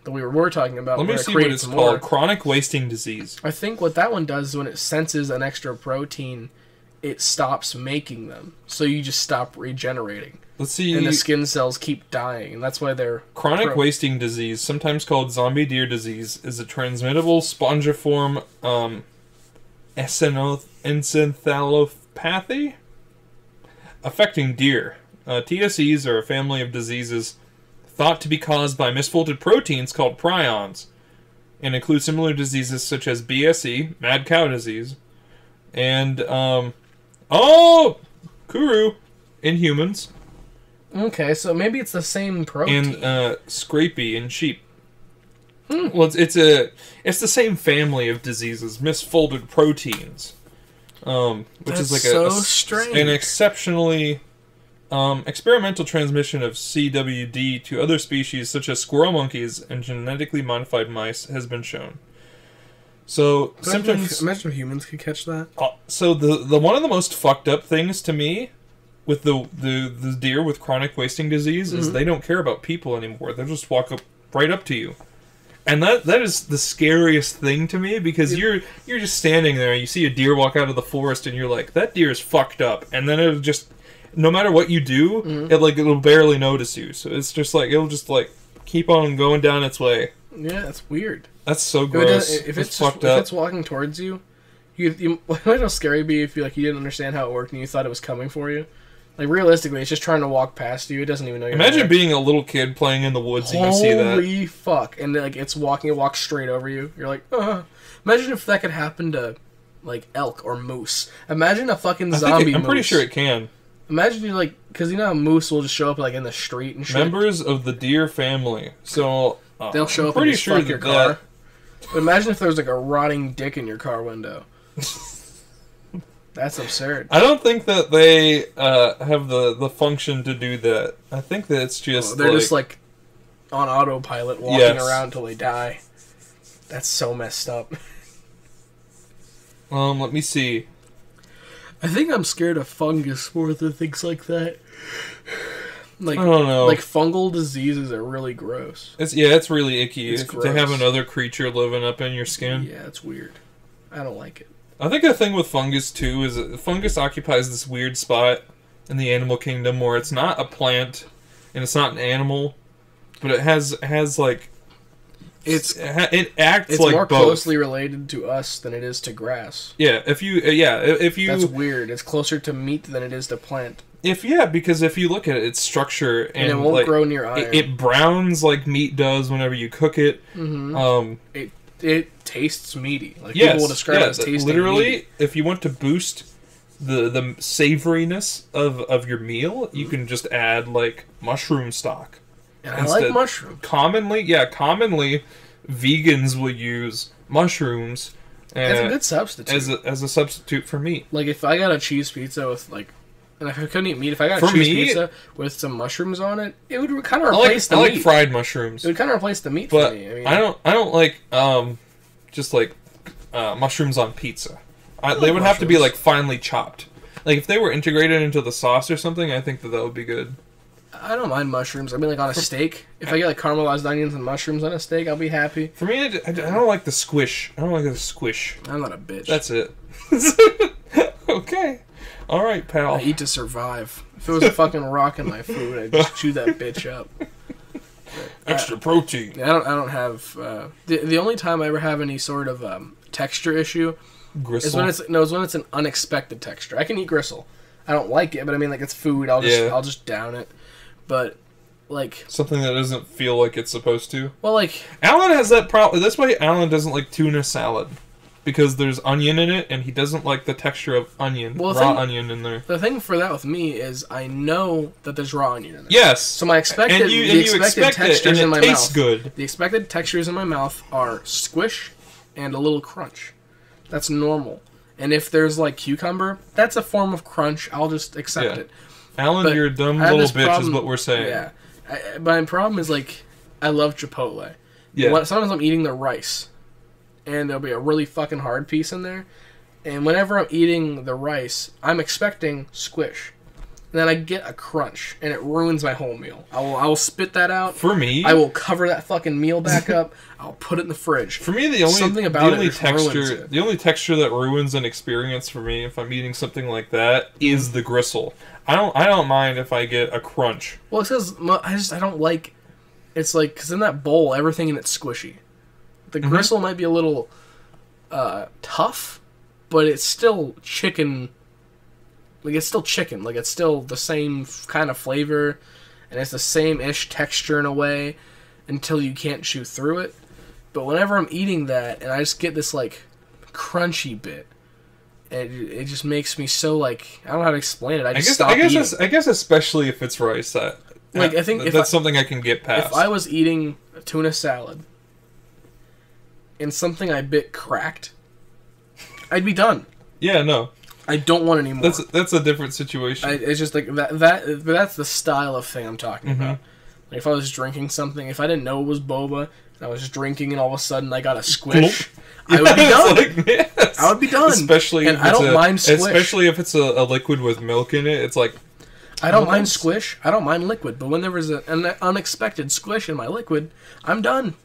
that we were talking about. Let me see what it's called. Chronic wasting disease. I think what that one does is when it senses an extra protein, it stops making them. So you just stop regenerating. Let's see. And the skin cells keep dying, and that's why they're... Chronic wasting disease, sometimes called zombie deer disease, is a transmittable spongiform encephalopathy affecting deer. TSEs are a family of diseases thought to be caused by misfolded proteins called prions, and include similar diseases such as BSE, mad cow disease, and Kuru in humans. Okay, so maybe it's the same protein. And scrapie in sheep. Well, it's the same family of diseases, misfolded proteins, which That's is like so strange. An exceptionally experimental transmission of CWD to other species such as squirrel monkeys and genetically modified mice has been shown. So symptoms. Imagine if humans could catch that. So the one of the most fucked up things to me with the deer with chronic wasting disease is they don't care about people anymore. They'll just walk up right up to you. And that is the scariest thing to me, because you're just standing there and you see a deer walk out of the forest and you're like, that deer is fucked up. And then it'll just, no matter what you do, it'll barely notice you. So it's just like, it'll just like keep on going down its way. Yeah, that's weird. That's so gross. If it's walking towards you, imagine how scary it'd be if you didn't understand how it worked and you thought it was coming for you. Like, realistically, it's just trying to walk past you. It doesn't even know you're Imagine there. being a little kid playing in the woods and you see that. Holy fuck. And, like, it walks straight over you. You're like, Imagine if that could happen to, like, elk or moose. Imagine a fucking zombie moose. I'm pretty sure it can. Imagine you, like, because you know how moose will just show up, like, in the street and shit? Members of the deer family. So, they'll show up and just fuck your car. But imagine if there was, like, a rotting dick in your car window. That's absurd. I don't think that they have the function to do that. I think that it's just they're just like on autopilot walking around until they die. That's so messed up. Let me see. I think I'm scared of fungus more than things like that. Like, I don't know. Like, fungal diseases are really gross. It's really icky. It's to have another creature living up in your skin. Yeah, it's weird. I don't like it. I think the thing with fungus, too, is that fungus occupies this weird spot in the animal kingdom where it's not a plant and it's not an animal, but it has like... It acts like more both. Closely related to us than it is to grass. Yeah, if you... That's weird. It's closer to meat than it is to plant. Because if you look at its structure... And it won't grow near iron. It browns like meat does whenever you cook it. Mm-hmm. It tastes meaty. Like, people will describe it as tasting literally, meaty. if you want to boost the savoriness of your meal, you can just add, like, mushroom stock. And I like mushrooms. Commonly, vegans will use mushrooms That's a good substitute. as a substitute for meat. Like, if I got a cheese pizza with, like... And if I couldn't eat meat, if I got a cheese pizza with some mushrooms on it, it would kind of replace the meat. I like fried mushrooms. It would kind of replace the meat for me. I don't like just like mushrooms on pizza. They would have to be like finely chopped. Like if they were integrated into the sauce or something, I think that would be good. I don't mind mushrooms. I mean, like on a steak. If I get like caramelized onions and mushrooms on a steak, I'll be happy. For me, I don't like the squish. I don't like the squish. I'm not a bitch. That's it. Okay. All right, pal. I eat to survive. If it was a fucking rock in my food, I'd just chew that bitch up. Extra protein. I don't have... the only time I ever have any sort of texture issue Gristle? is when it's an unexpected texture. I can eat gristle. I don't like it, but I mean, like, it's food. I'll just down it. But, like... Something that doesn't feel like it's supposed to? Well, like... Alan has that problem. That's why Alan doesn't like tuna salad. Because there's onion in it, and he doesn't like the texture of onion, onion in there. The thing for that with me is I know that there's raw onion in there. Yes. So my expected textures in my mouth. Good. The expected textures in my mouth are squish and a little crunch. That's normal. And if there's like cucumber, that's a form of crunch. I'll just accept it. Alan, But you're a dumb I have little this bitch, problem- is what we're saying. Yeah. My problem is, like, I love Chipotle. Yeah. Sometimes I'm eating the rice, and there'll be a really fucking hard piece in there. And whenever I'm eating the rice, I'm expecting squish. And then I get a crunch, and it ruins my whole meal. I will spit that out. For me, I will cover that fucking meal back up. I'll put it in the fridge. For me, the only texture, the only texture that ruins an experience for me if I'm eating something like that is the gristle. I don't mind if I get a crunch. Well, it says I don't like. It's like because in that bowl, everything in it's squishy. The gristle might be a little tough, but it's still chicken. Like, it's still chicken. Like, it's still the same kind of flavor, and it's the same-ish texture in a way until you can't chew through it. But whenever I'm eating that, and I just get this, like, crunchy bit, it just makes me so, like, I don't know how to explain it. I guess especially if it's rice, I think that's something I can get past. If I was eating a tuna salad, and something I bit cracked, I'd be done. Yeah, no. I don't want any more. That's a different situation. It's just like that's the style of thing I'm talking about. Like if I was drinking something, if I didn't know it was boba, and I was just drinking, and all of a sudden I got a squish, I would be done. Yes. I would be done. Especially I don't mind squish. Especially if it's a liquid with milk in it. It's like I don't mind squish. I don't mind liquid. But when there was an unexpected squish in my liquid, I'm done.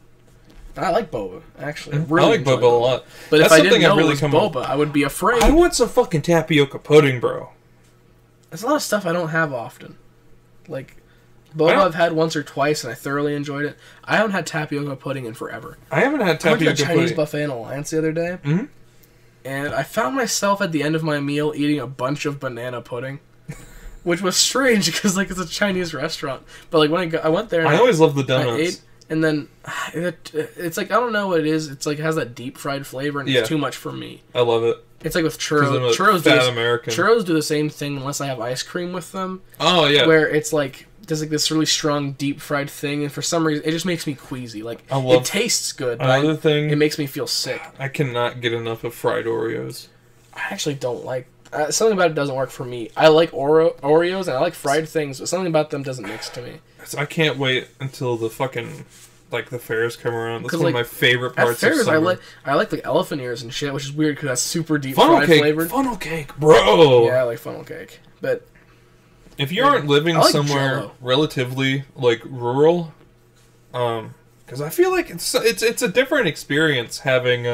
I like boba, actually. I like boba a lot. But if I didn't know it was boba, I would be afraid. I want some fucking tapioca pudding, bro. There's a lot of stuff I don't have often. Like, boba I've had once or twice, and I thoroughly enjoyed it. I haven't had tapioca pudding in forever. I haven't had tapioca pudding. I went to a Chinese buffet in Alliance the other day, and I found myself at the end of my meal eating a bunch of banana pudding. Which was strange, because, like, it's a Chinese restaurant. But, like, when I went there... And I always love the donuts. I ate, and then it's like, I don't know what it is. It's like, it has that deep fried flavor, and it's too much for me. I love it. It's like with churros. Churros do the same thing unless I have ice cream with them. Oh, yeah. Where it's like, there's like this really strong deep fried thing, and for some reason, it just makes me queasy. Like, it tastes good, but it makes me feel sick. I cannot get enough of fried Oreos. I actually don't like... something about it doesn't work for me. I like Oreos, and I like fried things, but something about them doesn't mix to me. I can't wait until the fucking, like, the fairs come around. That's one of my favorite parts of summer. I like elephant ears and shit, which is weird because that's super deep fried flavored. Funnel cake, bro! Yeah, I like funnel cake. But if you aren't living somewhere relatively, like, rural, because I feel like it's a different experience having,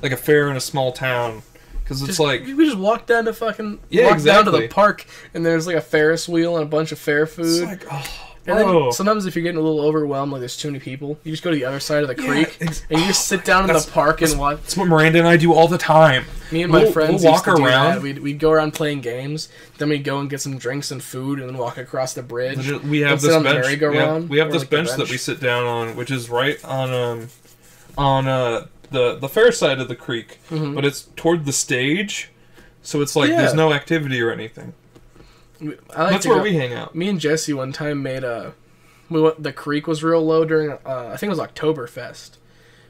like, a fair in a small town. Because it's like... We just walk down to down to the park, and there's like a Ferris wheel and a bunch of fair food. It's like, and then sometimes if you're getting a little overwhelmed, like there's too many people, you just go to the other side of the creek, and you just sit down in the park and watch. That's what Miranda and I do all the time. Me and my friends used to do that. We'd go around playing games, then we'd go and get some drinks and food, and then walk across the bridge. We have this bench. We have this bench that we sit down on, which is right on the fair side of the creek, but it's toward the stage, so it's like there's no activity or anything. That's where we hang out. Me and Jesse one time made the creek was real low during I think it was Oktoberfest.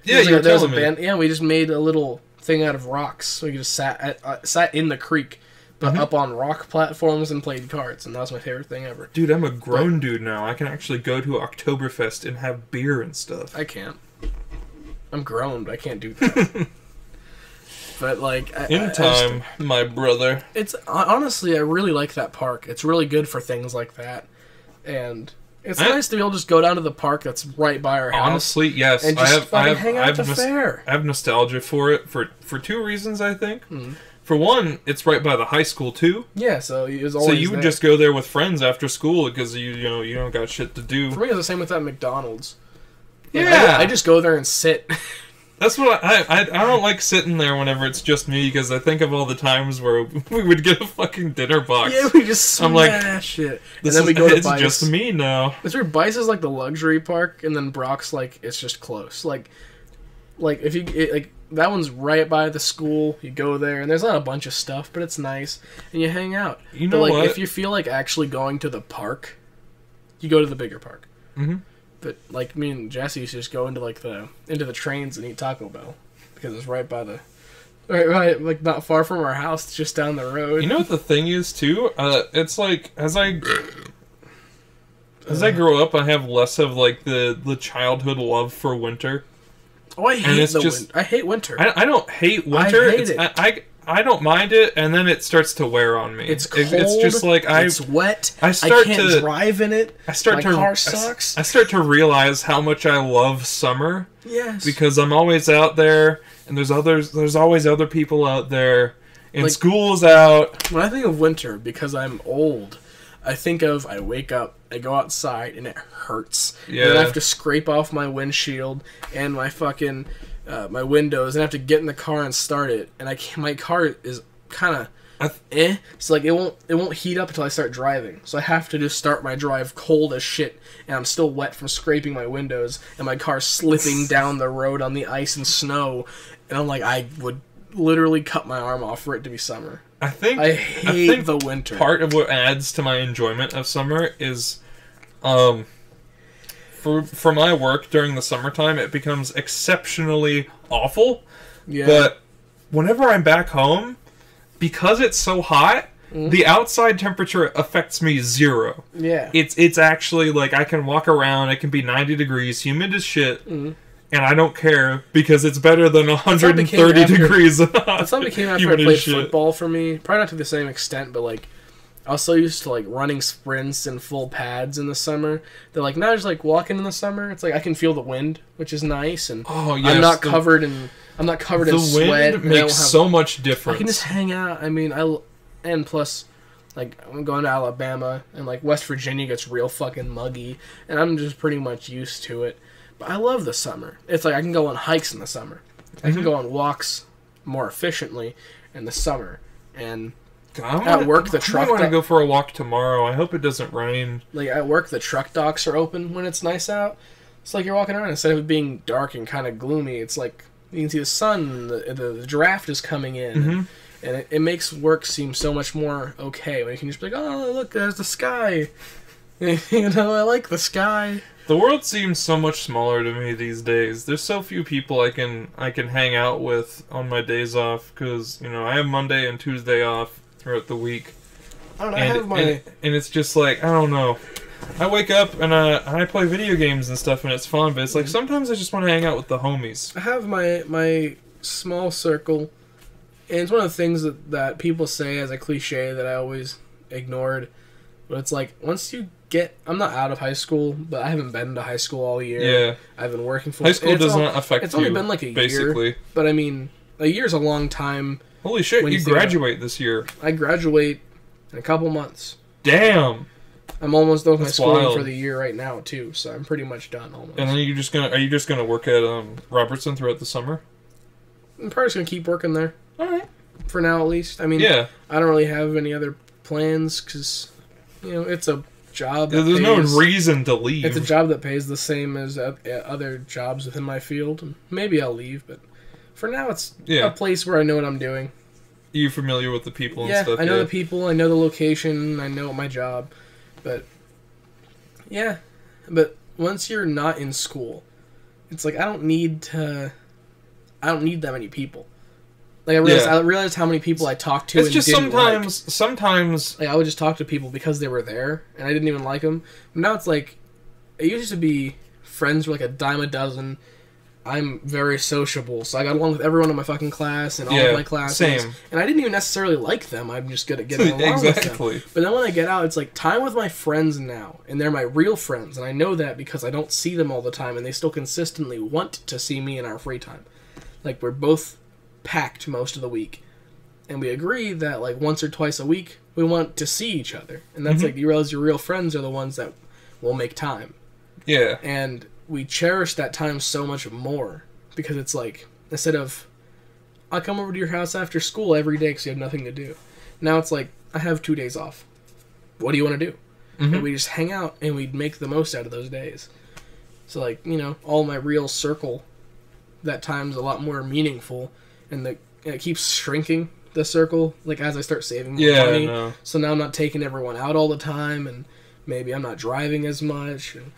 Yeah, you were telling me. Yeah, we just made a little thing out of rocks, so we just sat in the creek, but up on rock platforms and played cards, and that was my favorite thing ever. Dude, I'm a grown dude now. I can actually go to Oktoberfest and have beer and stuff. I can't. I'm grown, but I can't do that. But, like... In time, my brother. It's... Honestly, I really like that park. It's really good for things like that. And it's nice to be able to just go down to the park that's right by our house. Honestly, yes. And just hang out at the fair. I have nostalgia for it for two reasons, I think. For one, it's right by the high school, too. Yeah, so it was always So you would just go there with friends after school because, you don't got shit to do. For me, it's the same with that McDonald's. Yeah, I just go there and sit. That's what I don't like sitting there whenever it's just me, because I think of all the times where we would get a fucking dinner box. Yeah, we just smash it. And then we go to Bice. It's just me now. It's weird. Bice is like the luxury park, and then Brock's like it's just close. Like if you that one's right by the school. You go there, and there's not a bunch of stuff, but it's nice, and you hang out. You know what? If you feel like actually going to the park, you go to the bigger park. But like me and Jesse used to just go into the trains and eat Taco Bell because it's right by the Right, like not far from our house, just down the road. You know what the thing is too? It's like as I grow up, I have less of like the childhood love for winter. Oh, I hate winter. I hate winter. I don't hate winter. I hate it. I don't mind it, and then it starts to wear on me. It's cold. It's just like it's wet. I can't drive in it. My car sucks. I start to realize how much I love summer. Yes. Because I'm always out there, and there's always other people out there, and like, school's out. When I think of winter, because I'm old, I think of I wake up, I go outside, and it hurts. Yeah. And I have to scrape off my windshield and my fucking my windows, and I have to get in the car and start it. And my car is kind of so like it won't heat up until I start driving. So I have to just start my drive cold as shit, and I'm still wet from scraping my windows, and my car's slipping down the road on the ice and snow. And I'm like, I would literally cut my arm off for it to be summer. I hate the winter. Part of what adds to my enjoyment of summer is, for my work during the summertime, it becomes exceptionally awful. Yeah. But whenever I'm back home, because it's so hot, the outside temperature affects me zero. Yeah. It's actually like I can walk around, it can be 90 degrees, humid as shit. And I don't care because it's better than 130 degrees. That's something came after I played football for me. Probably not to the same extent, but like I was so used to like running sprints in full pads in the summer. They're like now just like walking in the summer. It's like I can feel the wind, which is nice, and I'm not covered in sweat. The wind makes so much difference. I can just hang out. I mean, and plus, like I'm going to Alabama, and like West Virginia gets real fucking muggy, and I'm just pretty much used to it. But I love the summer. It's like I can go on hikes in the summer. I can go on walks more efficiently in the summer. And at work, the truck... I want to go for a walk tomorrow. I hope it doesn't rain. Like, at work, the truck docks are open when it's nice out. It's like you're walking around. Instead of it being dark and kind of gloomy, it's like you can see the sun, the draft is coming in. And it makes work seem so much more okay. When you can just be like, oh, look, there's the sky. You know, I like the sky. The world seems so much smaller to me these days. There's so few people I can hang out with on my days off because, you know, I have Monday and Tuesday off throughout the week. I don't know, and it's just like, I don't know. I wake up and I play video games and stuff and it's fun, but it's like sometimes I just want to hang out with the homies. I have my small circle, and it's one of the things that people say as a cliche that I always ignored. But it's like, once you I'm not out of high school, but I haven't been to high school all year. Yeah. I've been working full time. High school does not affect you. It's only been like a year. But I mean, a year's a long time. Holy shit, you graduate this year. I graduate in a couple months. Damn. I'm almost done with my schooling for the year right now, too, so I'm pretty much done almost. And then are you just gonna work at Robertson throughout the summer? I'm probably just gonna keep working there. Alright. For now, at least. I mean, I don't really have any other plans, because, you know, it's a job that there's no reason to leave. It's a job that pays the same as other jobs within my field. Maybe I'll leave, but for now it's a place where I know what I'm doing. You're familiar with the people and stuff. I know the people, I know the location, I know my job. But once you're not in school, it's like I don't need that many people. Like I realized how many people I talked to. It's just sometimes like I would just talk to people because they were there and I didn't even like them. But now it's like it used to be friends were like a dime a dozen. I'm very sociable, so I got along with everyone in my fucking class and all of my classes. Same. And I didn't even necessarily like them. I'm just good at getting along with them. But then when I get out, it's like time with my friends now, and they're my real friends, and I know that because I don't see them all the time, and they still consistently want to see me in our free time. Like we're both packed most of the week, and we agree that like once or twice a week we want to see each other, and that's like you realize your real friends are the ones that will make time. Yeah. And we cherish that time so much more because it's like instead of I'll come over to your house after school every day because you have nothing to do, now it's like I have 2 days off. What do you want to do? And we just hang out and we make the most out of those days. So like, you know, all my real circle, that time's a lot more meaningful, and it keeps shrinking, the circle, like as I start saving more money. No. So now I'm not taking everyone out all the time, and maybe I'm not driving as much. And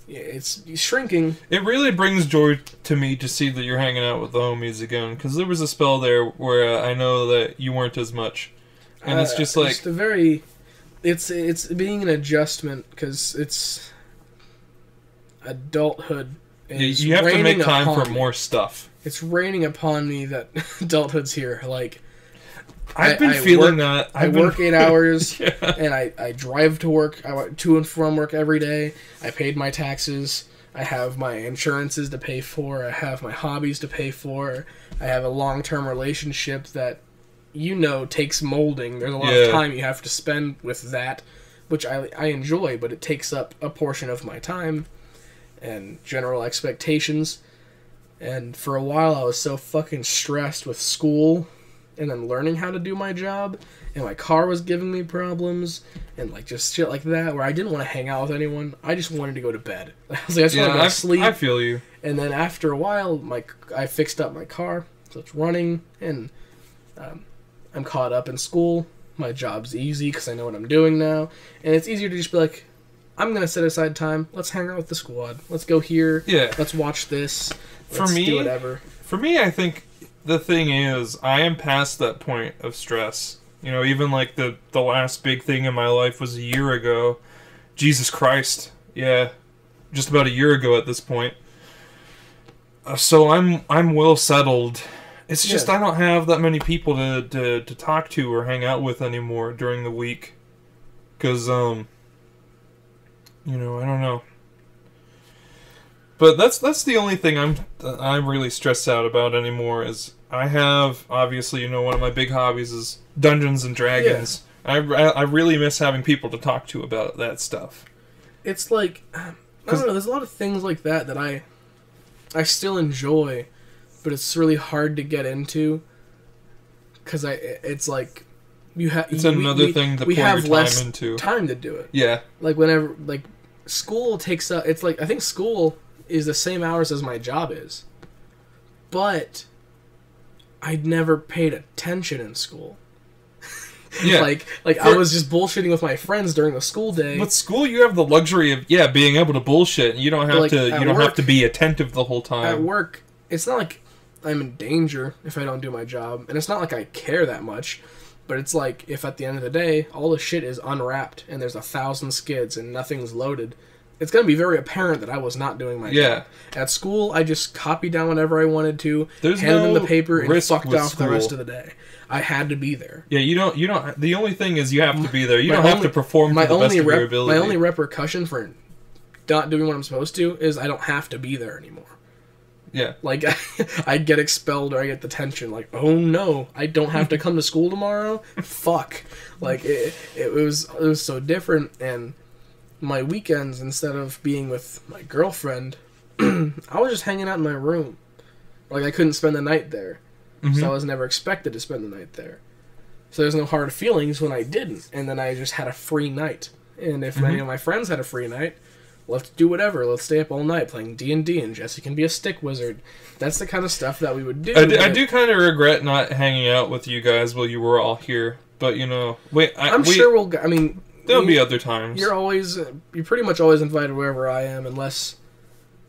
it's shrinking. It really brings joy to me to see that you're hanging out with the homies again, because there was a spell there where I know that you weren't as much, and it's just like just it's being an adjustment because it's adulthood. You have to make time for more stuff. It's raining upon me that adulthood's here. Like I've been feeling that. I work 8 hours, yeah. and I drive to work. I went to and from work every day. I paid my taxes. I have my insurances to pay for. I have my hobbies to pay for. I have a long-term relationship that, takes molding. There's a lot of time you have to spend with that, which I enjoy, but it takes up a portion of my time and general expectations. And for a while, I was so fucking stressed with school and then learning how to do my job, and my car was giving me problems, and like just shit like that, where I didn't want to hang out with anyone. I just wanted to go to bed. I was like, I just want to go to sleep. I feel you. And then after a while, I fixed up my car, so it's running, and I'm caught up in school. My job's easy because I know what I'm doing now, and it's easier to just be like, I'm gonna set aside time. Let's hang out with the squad. Let's go here. Yeah. Let's watch this. Let's do whatever. For me, I think the thing is, I am past that point of stress. Even like the last big thing in my life was a year ago. Jesus Christ. Yeah. Just about a year ago at this point. So I'm well settled. It's just I don't have that many people to talk to or hang out with anymore during the week. Because, I don't know. But that's the only thing I'm really stressed out about anymore. Is I have, obviously, one of my big hobbies is Dungeons and Dragons. Yeah. I really miss having people to talk to about that stuff. It's like, I don't know, there's a lot of things like that I still enjoy, but it's really hard to get into because it's like it's another thing to pour your time into. Time to do it. Yeah. Like whenever school takes up. It's like I think school is the same hours as my job is, but I'd never paid attention in school. Yeah, I was just bullshitting with my friends during the school day. With school, you have the luxury of being able to bullshit. You don't have to. You don't have to be attentive the whole time. At work, it's not like I'm in danger if I don't do my job, and it's not like I care that much. But it's like if at the end of the day all the shit is unwrapped and there's 1,000 skids and nothing's loaded, it's going to be very apparent that I was not doing my job. At school, I just copied down whatever I wanted to, handed them the paper, and fucked off the rest of the day. I had to be there. Yeah, you don't. The only thing is you have to be there. You don't have to perform to the best of your ability. My only repercussion for not doing what I'm supposed to is I don't have to be there anymore. Yeah. Like, I get expelled or I get detention. Like, oh no, I don't have to come to school tomorrow? Fuck. Like, it was so different, and my weekends, instead of being with my girlfriend, I was just hanging out in my room. Like, I couldn't spend the night there. Mm-hmm. So I was never expected to spend the night there. So there's no hard feelings when I didn't. And then I just had a free night. And if any of my friends had a free night, let's do whatever. Let's stay up all night playing D&D, and Jesse can be a stick wizard. That's the kind of stuff that we would do. I do kind of regret not hanging out with you guys while you were all here. But, I'm sure we'll... I mean... There'll be other times. You're pretty much always invited wherever I am, unless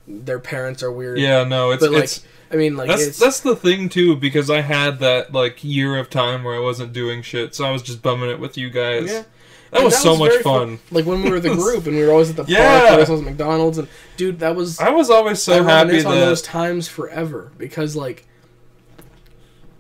their parents are weird. Yeah, no, it's that's the thing too, because I had that year of time where I wasn't doing shit, so I was just bumming it with you guys. Yeah. That was so much fun. Like when we were the group and we were always at the park, or at McDonald's, and dude, I was always so happy that on those times forever, because it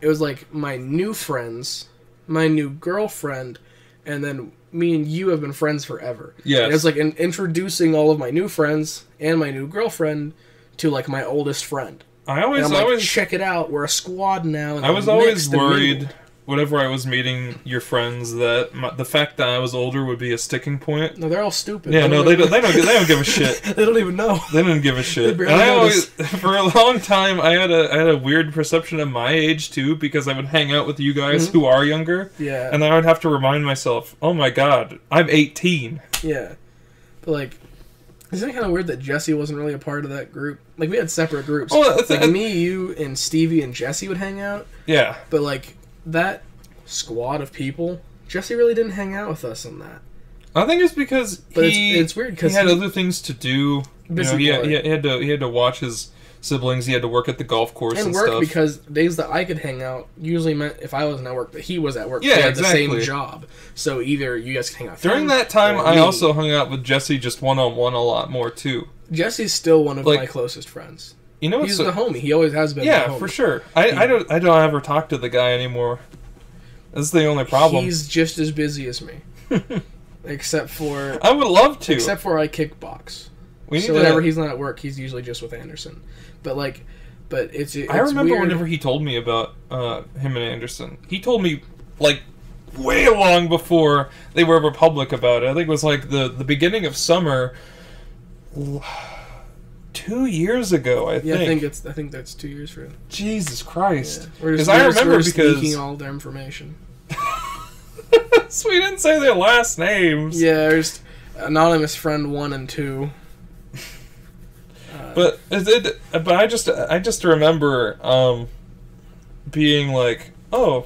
was my new friends, my new girlfriend, and then me and you have been friends forever. Yeah. It was introducing all of my new friends and my new girlfriend to my oldest friend. I always check it out. We're a squad now. And I was always worried whenever I was meeting your friends that the fact that I was older would be a sticking point. No, they're all stupid. Yeah, they don't give a shit. They don't even know. They don't give a shit. And I always, for a long time, I had a weird perception of my age too, because I would hang out with you guys who are younger. Yeah. And I would have to remind myself, oh my god, I'm 18. Yeah. But isn't it kind of weird that Jesse wasn't really a part of that group? We had separate groups. Oh, me, you, and Stevie and Jesse would hang out. Yeah. But that squad of people, Jesse really didn't hang out with us in that. I think it's because it's weird because he had other things to do. Busy he boy. he had to watch his siblings. He had to work at the golf course and work stuff. because days that I could hang out usually meant if I wasn't at work that he was at work. Yeah, they had exactly. the same job. So either you guys could hang out. During that time, I also hung out with Jesse just one-on-one a lot more too. Jesse's still one of my closest friends. You know, he's the homie. He always has been. Yeah, the homie. for sure. I don't ever talk to the guy anymore. That's the only problem. He's just as busy as me, except for I would love to. Except for I kickbox. So whenever he's not at work, he's usually just with Anderson. But it's I remember weird. whenever he told me about him and Anderson. He told me like way long before they were ever public about it. I think it was like the beginning of summer 2 years ago. I think that's 2 years for him. Jesus Christ! Because I remember sneaking all their information. So we didn't say their last names. Yeah, there's anonymous friend 1 and 2. But I just remember being like, oh,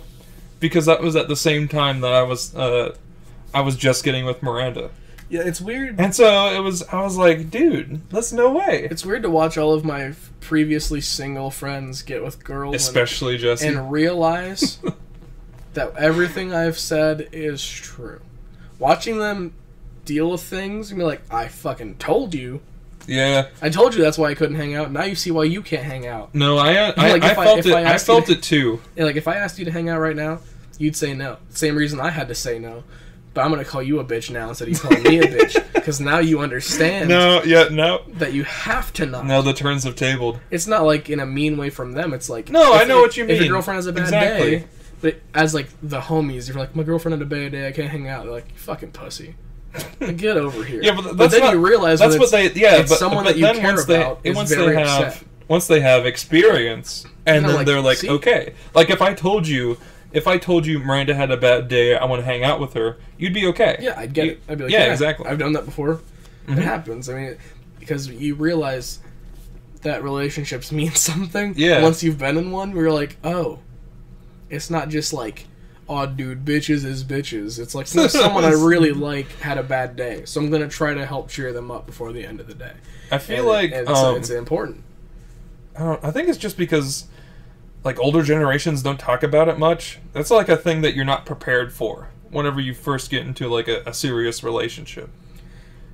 because that was at the same time that I was just getting with Miranda. Yeah, it's weird. And so I was like, dude, that's no way. It's weird to watch all of my previously single friends get with girls, especially Jesse, and realize that everything I've said is true. Watching them deal with things and be like, I fucking told you. Yeah, I told you that's why I couldn't hang out. Now you see why you can't hang out. No, I felt it. I felt it too. Yeah, like if I asked you to hang out right now, you'd say no. Same reason I had to say no. But I'm gonna call you a bitch now instead of you calling me a bitch, because now you understand. No. That you have to not. Now the turns have tabled. It's not like in a mean way from them. It's like I know what you mean. If your girlfriend has a bad day, but as like the homies, you're like, my girlfriend had a bad day. I can't hang out. They're like, you fucking pussy. Get over here. Yeah, but then you realize that's what they. Yeah, it's someone that you care about. Once they have experience, and then like, they're like, see? okay, like if I told you Miranda had a bad day, I want to hang out with her, you'd be okay. Yeah, I'd get it. I'd be like, yeah, exactly. I've done that before. Mm-hmm. It happens. I mean, because you realize that relationships mean something. Yeah. Once you've been in one, where you're like, oh, it's not just like, oh, dude, bitches is bitches. It's like someone I really like had a bad day, so I'm gonna try to help cheer them up before the end of the day. I feel it's important. I think it's just because like older generations don't talk about it much. That's like a thing that you're not prepared for whenever you first get into like a serious relationship.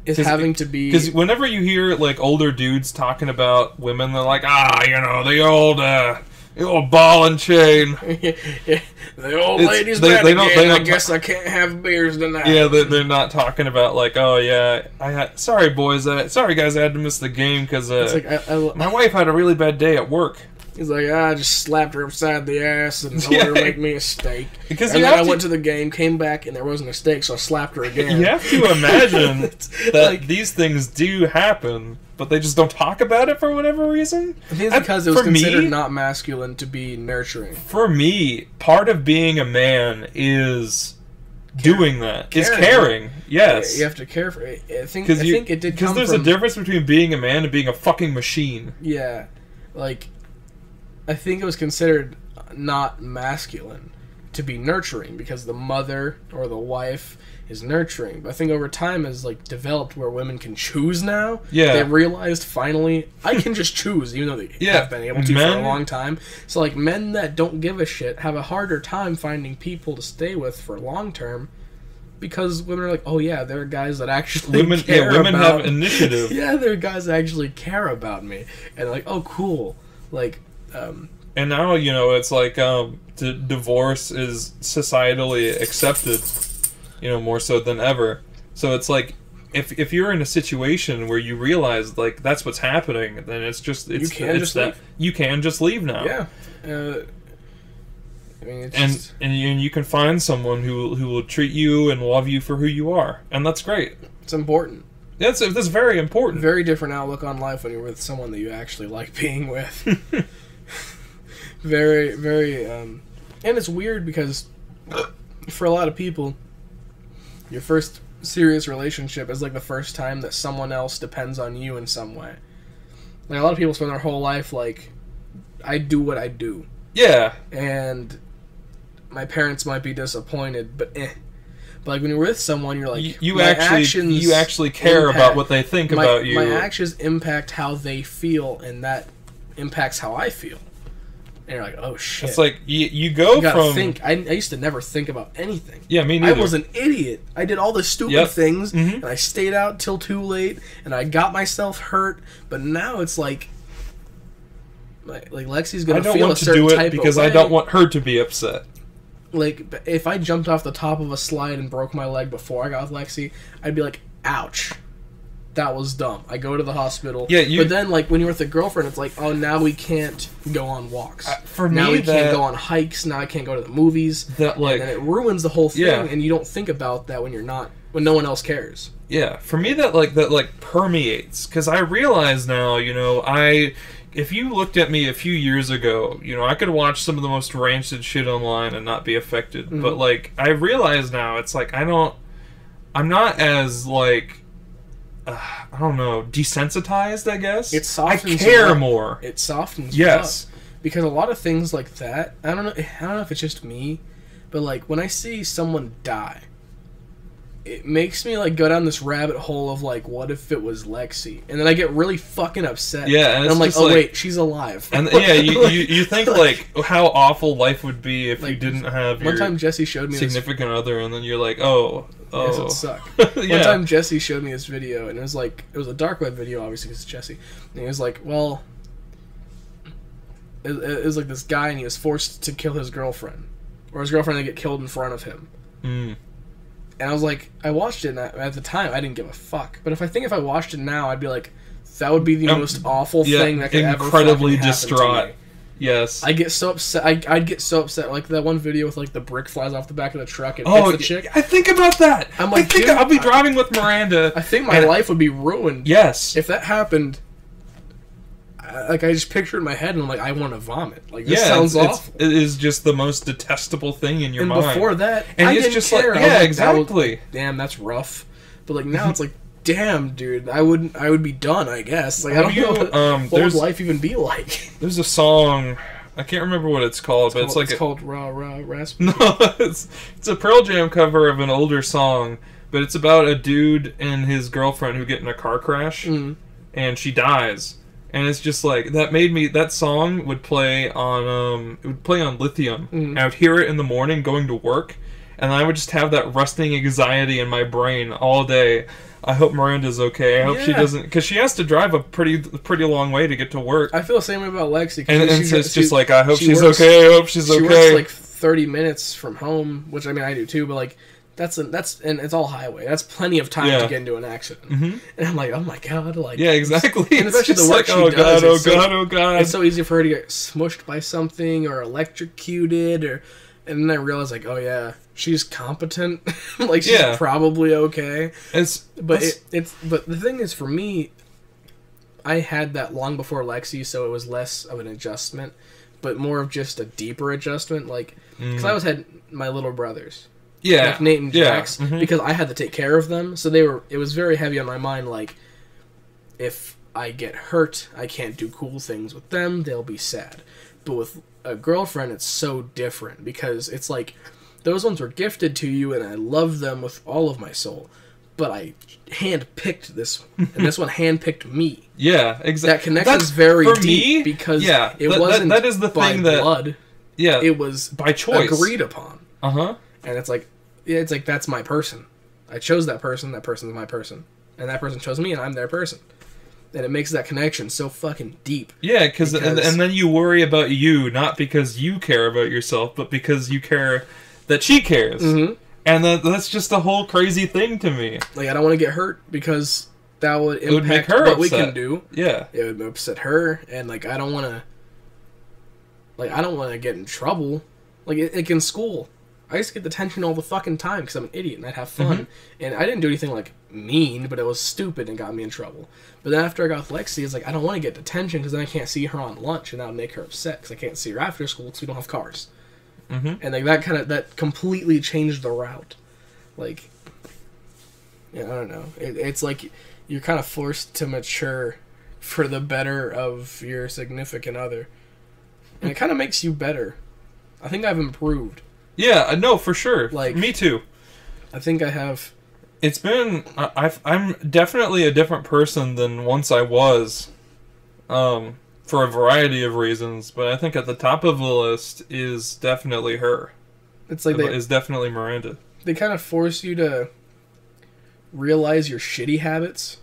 Is having to be, because whenever you hear like older dudes talking about women, they're like, the old ball and chain. Yeah, the old lady's back again. I guess I can't have beers tonight. Yeah, they're not talking about like, oh yeah, sorry boys, sorry guys, I had to miss the game because my wife had a really bad day at work. He's like, I just slapped her upside the ass and told her to make me a steak. Because and then I went to the game, came back, and there wasn't a steak, so I slapped her again. You have to imagine that these things do happen, but they just don't talk about it for whatever reason. I think it's because it was considered not masculine to be nurturing. For me, part of being a man is doing that. Is caring. Yes. You have to care for it. I think it did come from... Because there's a difference between being a man and being a fucking machine. Yeah. Like, I think it was considered not masculine to be nurturing because the mother or the wife is nurturing. But I think over time has like developed where women can choose now. Yeah. They realized finally I can just choose, even though they have been able to for a long time. So like men that don't give a shit have a harder time finding people to stay with for long term. Because women are like, oh yeah, there are guys that actually care about... women have initiative. Yeah, there are guys that actually care about me. And like, oh cool. Like, and now, it's like divorce is societally accepted, more so than ever. So it's like, if you're in a situation where you realize, like, that's what's happening, then it's just... you can just leave now. Yeah. I mean, it's and you can find someone who will treat you and love you for who you are. And that's great. It's important. That's very important. Very different outlook on life when you're with someone that you actually like being with. Very, very, and it's weird because for a lot of people, your first serious relationship is like the first time that someone else depends on you in some way. Like a lot of people spend their whole life like, I do what I do. Yeah. And my parents might be disappointed, but But like when you're with someone, you're like you actually care about what they think about you. My actions impact how they feel, and that impacts how I feel. And you're like, oh shit. It's like you go from think. I used to never think about anything. Yeah, me neither. I was an idiot. I did all the stupid things, and I stayed out till too late, and I got myself hurt. But now it's like Lexi's gonna feel a certain type of way. I don't want to do it because I don't want her to be upset. Like, if I jumped off the top of a slide and broke my leg before I got with Lexi, I'd be like, ouch. That was dumb. I go to the hospital. Yeah, but then, like, when you're with a girlfriend, it's like, oh, now we can't go on walks. Now we can't go on hikes. Now I can't go to the movies. And then it ruins the whole thing, and you don't think about that when no one else cares. Yeah, for me that permeates, because I realize now, if you looked at me a few years ago, I could watch some of the most rancid shit online and not be affected. Mm-hmm. But, like, I realize now, it's like, I'm not as, like, I don't know, desensitized, I guess? It softens I care more. It softens you up. Because a lot of things like that, I don't know if it's just me, but, like, when I see someone die, it makes me, like, go down this rabbit hole of, like, what if it was Lexi? And then I get really fucking upset. Yeah, and I'm like, oh, wait, she's alive. And, yeah, you think, like, how awful life would be if you didn't have one time Jesse showed me significant other, and then you're like, oh. Yes, it suck. Yeah. One time Jesse showed me this video, and it was a dark web video, obviously, because it's Jesse. And he was like, well, it was like this guy, and he was forced to kill his girlfriend. Or his girlfriend would get killed in front of him. Mm. And I was like, I watched it, and at the time, I didn't give a fuck. But if I watched it now, I'd be like, that would be the most awful thing that could ever incredibly fucking distraught. happen to me. Yes. I get so upset. I'd get so upset. Like that one video with like the brick flies off the back of the truck and hits the chick. I think about that. I'm like, I'll be driving with Miranda. I think my life would be ruined. Yes. If that happened, I just picture it in my head and I'm like, I want to vomit. Like this sounds awful. It is just the most detestable thing in your mind. And before that, and I it's didn't just care. like, yeah, exactly. Damn, that's rough. But like now it's like, damn, dude, I would be done. I guess. Like I don't know what would life even be like. There's a song. I can't remember what it's called, it's called Rah Rah Rasputin. No, it's a Pearl Jam cover of an older song, but it's about a dude and his girlfriend who get in a car crash, and she dies, and it's just like that song would play on lithium, and I would hear it in the morning going to work, and I would just have that rusting anxiety in my brain all day. I hope Miranda's okay. I hope she doesn't, because she has to drive a pretty long way to get to work. I feel the same way about Lexi. And it's just like, I hope she's okay. I hope she's okay. She works like 30 minutes from home, which I mean I do too. But like that's and it's all highway. That's plenty of time to get into an accident. Mm-hmm. And I'm like, oh my god, like exactly. And especially the work she does. Oh god. It's so easy for her to get smushed by something or electrocuted and then I realized, like, oh yeah, she's competent. Like she's probably okay. But the thing is, for me, I had that long before Lexi, so it was less of an adjustment, but more of just a deeper adjustment. Like, because I always had my little brothers, like Nate and Jax, because I had to take care of them. So it was very heavy on my mind. Like, if I get hurt, I can't do cool things with them. They'll be sad. But with a girlfriend, it's so different because it's like those ones were gifted to you and I love them with all of my soul, but I handpicked this one and this one handpicked me. Yeah, exactly. That connection is very deep because it wasn't that is the thing by blood. Yeah, it was by choice, agreed upon. And it's like that's my person. I chose that person. That person's my person, and that person chose me, and I'm their person. And it makes that connection so fucking deep. Yeah, because and then you worry about you, not because you care about yourself, but because you care that she cares. Mm-hmm. And that's just a whole crazy thing to me. Like, I don't want to get hurt because that would impact what upset. We can do. Yeah. It would upset her, and, like, I don't want to get in trouble. Like in school, I used to get detention all the fucking time because I'm an idiot and I'd have fun. Mm-hmm. And I didn't do anything, like, mean, but it was stupid and got me in trouble. But then after I got with Lexi, it's like, I don't want to get detention because then I can't see her on lunch and that would make her upset because I can't see her after school because we don't have cars. Mm-hmm. And, like, that completely changed the route. Like, I don't know. It's like you're kind of forced to mature for the better of your significant other. And it kind of makes you better. I think I've improved. Yeah, no, for sure. Like, me too. I think I have. It's been... I'm definitely a different person than once I was. For a variety of reasons, but I think at the top of the list is definitely her. It's like is definitely Miranda. They kind of force you to realize your shitty habits,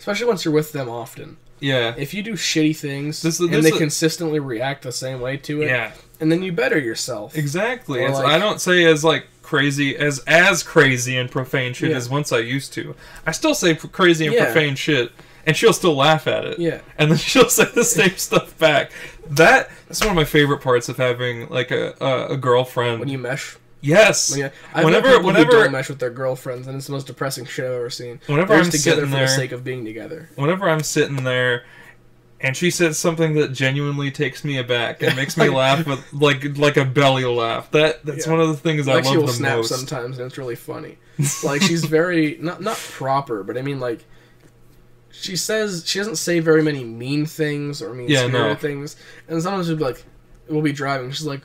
especially once you're with them often. Yeah. If you do shitty things and they consistently react the same way to it, yeah, and then you better yourself. Exactly. Like, I don't say as like crazy as crazy and profane shit as once I used to. I still say crazy and profane shit. And she'll still laugh at it. Yeah. And then she'll say the same stuff back. That's one of my favorite parts of having, like, a girlfriend. When you mesh? Yes. Whenever who don't mesh with their girlfriends, and it's the most depressing shit I've ever seen. Whenever They're I'm together sitting for there, the sake of being together. Whenever I'm sitting there, and she says something that genuinely takes me aback and makes me laugh with like a belly laugh. That's one of the things I love the most. She will snap sometimes, and it's really funny. Like, she's very not proper, but I mean, like, she doesn't say very many mean things or mean-spirited things, and sometimes she'll be like, we'll be driving, she's like,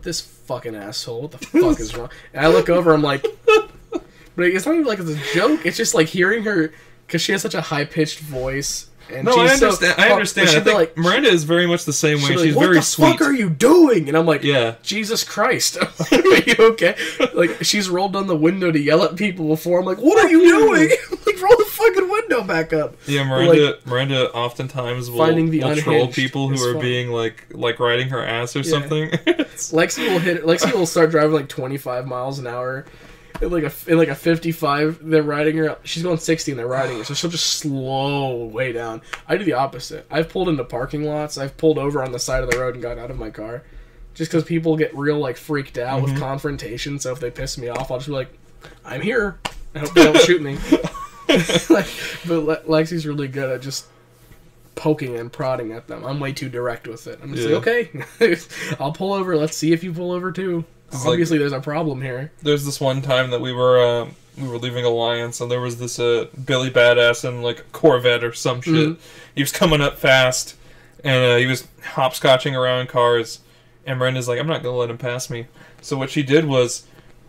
this fucking asshole, what the fuck is wrong? And I look over, I'm like, but it's not even like it's a joke, it's just like hearing her, because she has such a high-pitched voice. And no, I understand. I understand. I think like, Miranda is very much the same way. She's very sweet. What the fuck are you doing? And I'm like, Jesus Christ. Are you okay? Like, she's rolled down the window to yell at people before. I'm like, what are you doing? Like, roll the fucking window back up. Yeah, Miranda oftentimes will troll people who are being like riding her ass or something. Lexi will start driving like 25 miles an hour. In like a 55, they're riding her. She's going 60 and they're riding her, so she'll just slow way down. I do the opposite. I've pulled into parking lots. I've pulled over on the side of the road and got out of my car, just because people get real like freaked out with confrontation. So if they piss me off, I'll just be like, "I'm here. I hope they don't shoot me." But Lexi's really good at just poking and prodding at them. I'm way too direct with it. I'm just like, okay, I'll pull over. Let's see if you pull over too. Obviously, there's a problem here. There's this one time that we were leaving Alliance, and there was this Billy Badass in like a Corvette or some shit. He was coming up fast, and he was hopscotching around cars. And Miranda's like, "I'm not gonna let him pass me." So what she did was,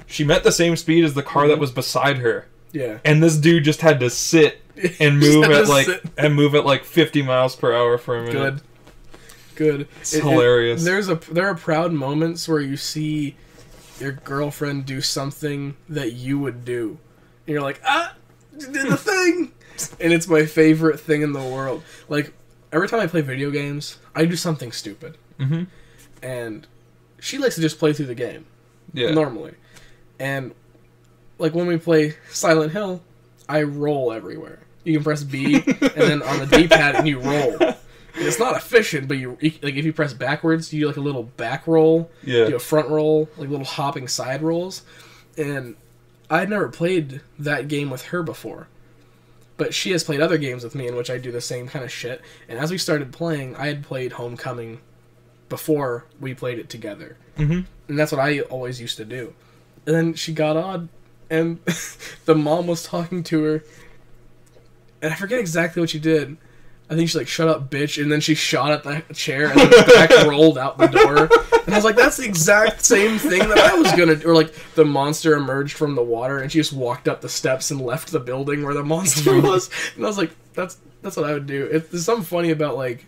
she met the same speed as the car that was beside her. Yeah. And this dude just had to sit and move at like 50 miles per hour for a minute. Good. It's hilarious. There are proud moments where you see your girlfriend do something that you would do. And you're like, you did the thing! And it's my favorite thing in the world. Like, every time I play video games, I do something stupid. And she likes to just play through the game. Yeah. Normally. And, like, when we play Silent Hill, I roll everywhere. You can press B, and then on the D-pad, and you roll. And it's not efficient, but like if you press backwards, you do like a little back roll, you do a front roll, like little hopping side rolls. And I'd never played that game with her before, but she has played other games with me in which I do the same kind of shit. And as we started playing, I had played Homecoming before we played it together, and that's what I always used to do. And then she got on, and the mom was talking to her, and I forget exactly what she did. I think she's like, "Shut up, bitch," and then she shot at the chair and then back rolled out the door. And I was like, that's the exact same thing that I was gonna do. Or like, the monster emerged from the water and she just walked up the steps and left the building where the monster was. And I was like, that's what I would do. There's something funny about like...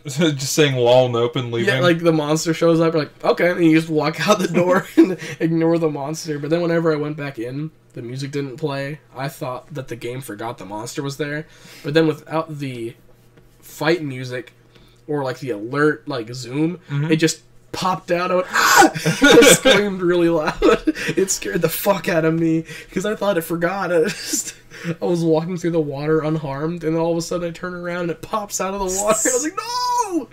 just saying lol nope and leaving. Yeah, like the monster shows up, you're like, okay, and you just walk out the door and ignore the monster. But then whenever I went back in, the music didn't play. I thought that the game forgot the monster was there. But then without the fight music or like the alert like zoom, it just popped out. I went, I screamed really loud. It scared the fuck out of me because I thought it forgot. I was walking through the water unharmed, and then all of a sudden I turn around and it pops out of the water. And I was like, no!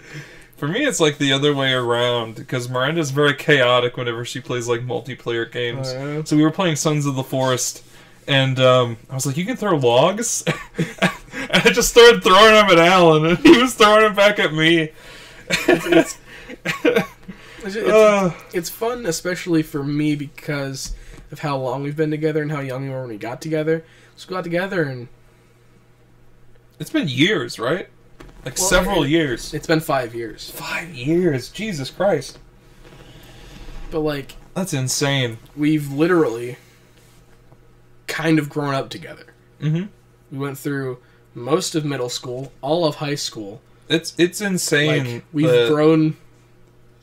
For me, it's like the other way around, because Miranda's very chaotic whenever she plays like multiplayer games. So we were playing Sons of the Forest, and I was like, you can throw logs? And I just started throwing them at Alan, and he was throwing them back at me. It's fun, especially for me, because of how long we've been together and how young we were when we got together. So we got together and... It's been years, right? Like several years. It's been 5 years. 5 years? Jesus Christ. But like... That's insane. We've literally kind of grown up together. Mm-hmm. We went through most of middle school, all of high school. It's insane. Like, we've grown.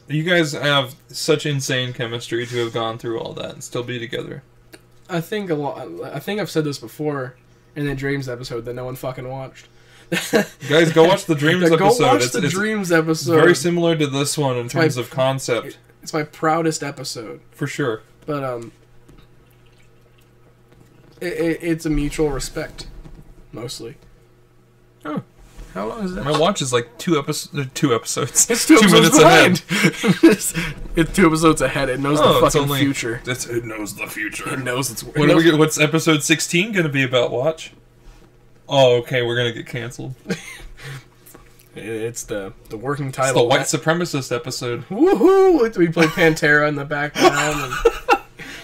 You guys have such insane chemistry to have gone through all that and still be together. I think I've said this before in the Dreams episode that no one fucking watched. Guys, go watch the Dreams episode. Go watch the Dreams episode. Very similar to this one in terms of concept. It's my proudest episode. For sure. But, it's a mutual respect, mostly. Oh. How long is that? My watch is like 2 episodes. It's 2 minutes behind. ahead. It's 2 episodes ahead. It knows the fucking future. It knows the future. It knows it's... What's episode 16 going to be about, Watch? Oh, okay, we're going to get canceled. It's the working title. It's the white supremacist episode. Woohoo! We play Pantera in the background. And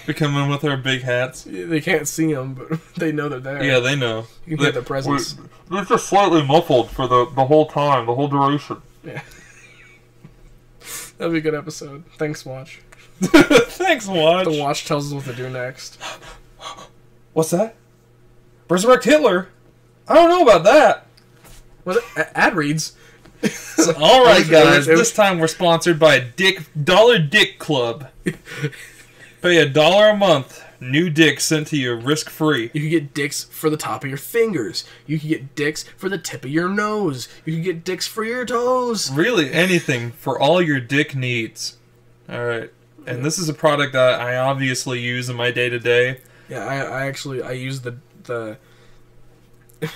we come in with our big hats. They can't see them, but they know they're there. Yeah, they know. You can hear the presence. They're just slightly muffled for the whole time, the whole duration. Yeah. That'll be a good episode. Thanks, Watch. Thanks, Watch. The Watch tells us what to do next. What's that? Resurrect Hitler? I don't know about that. Was it? Ad reads. So, all right, guys. This time we're sponsored by Dollar Dick Club. Pay $1 a month. New dicks sent to you risk-free. You can get dicks for the top of your fingers. You can get dicks for the tip of your nose. You can get dicks for your toes. Really, anything for all your dick needs. All right. And this is a product that I obviously use in my day-to-day. Yeah, I use the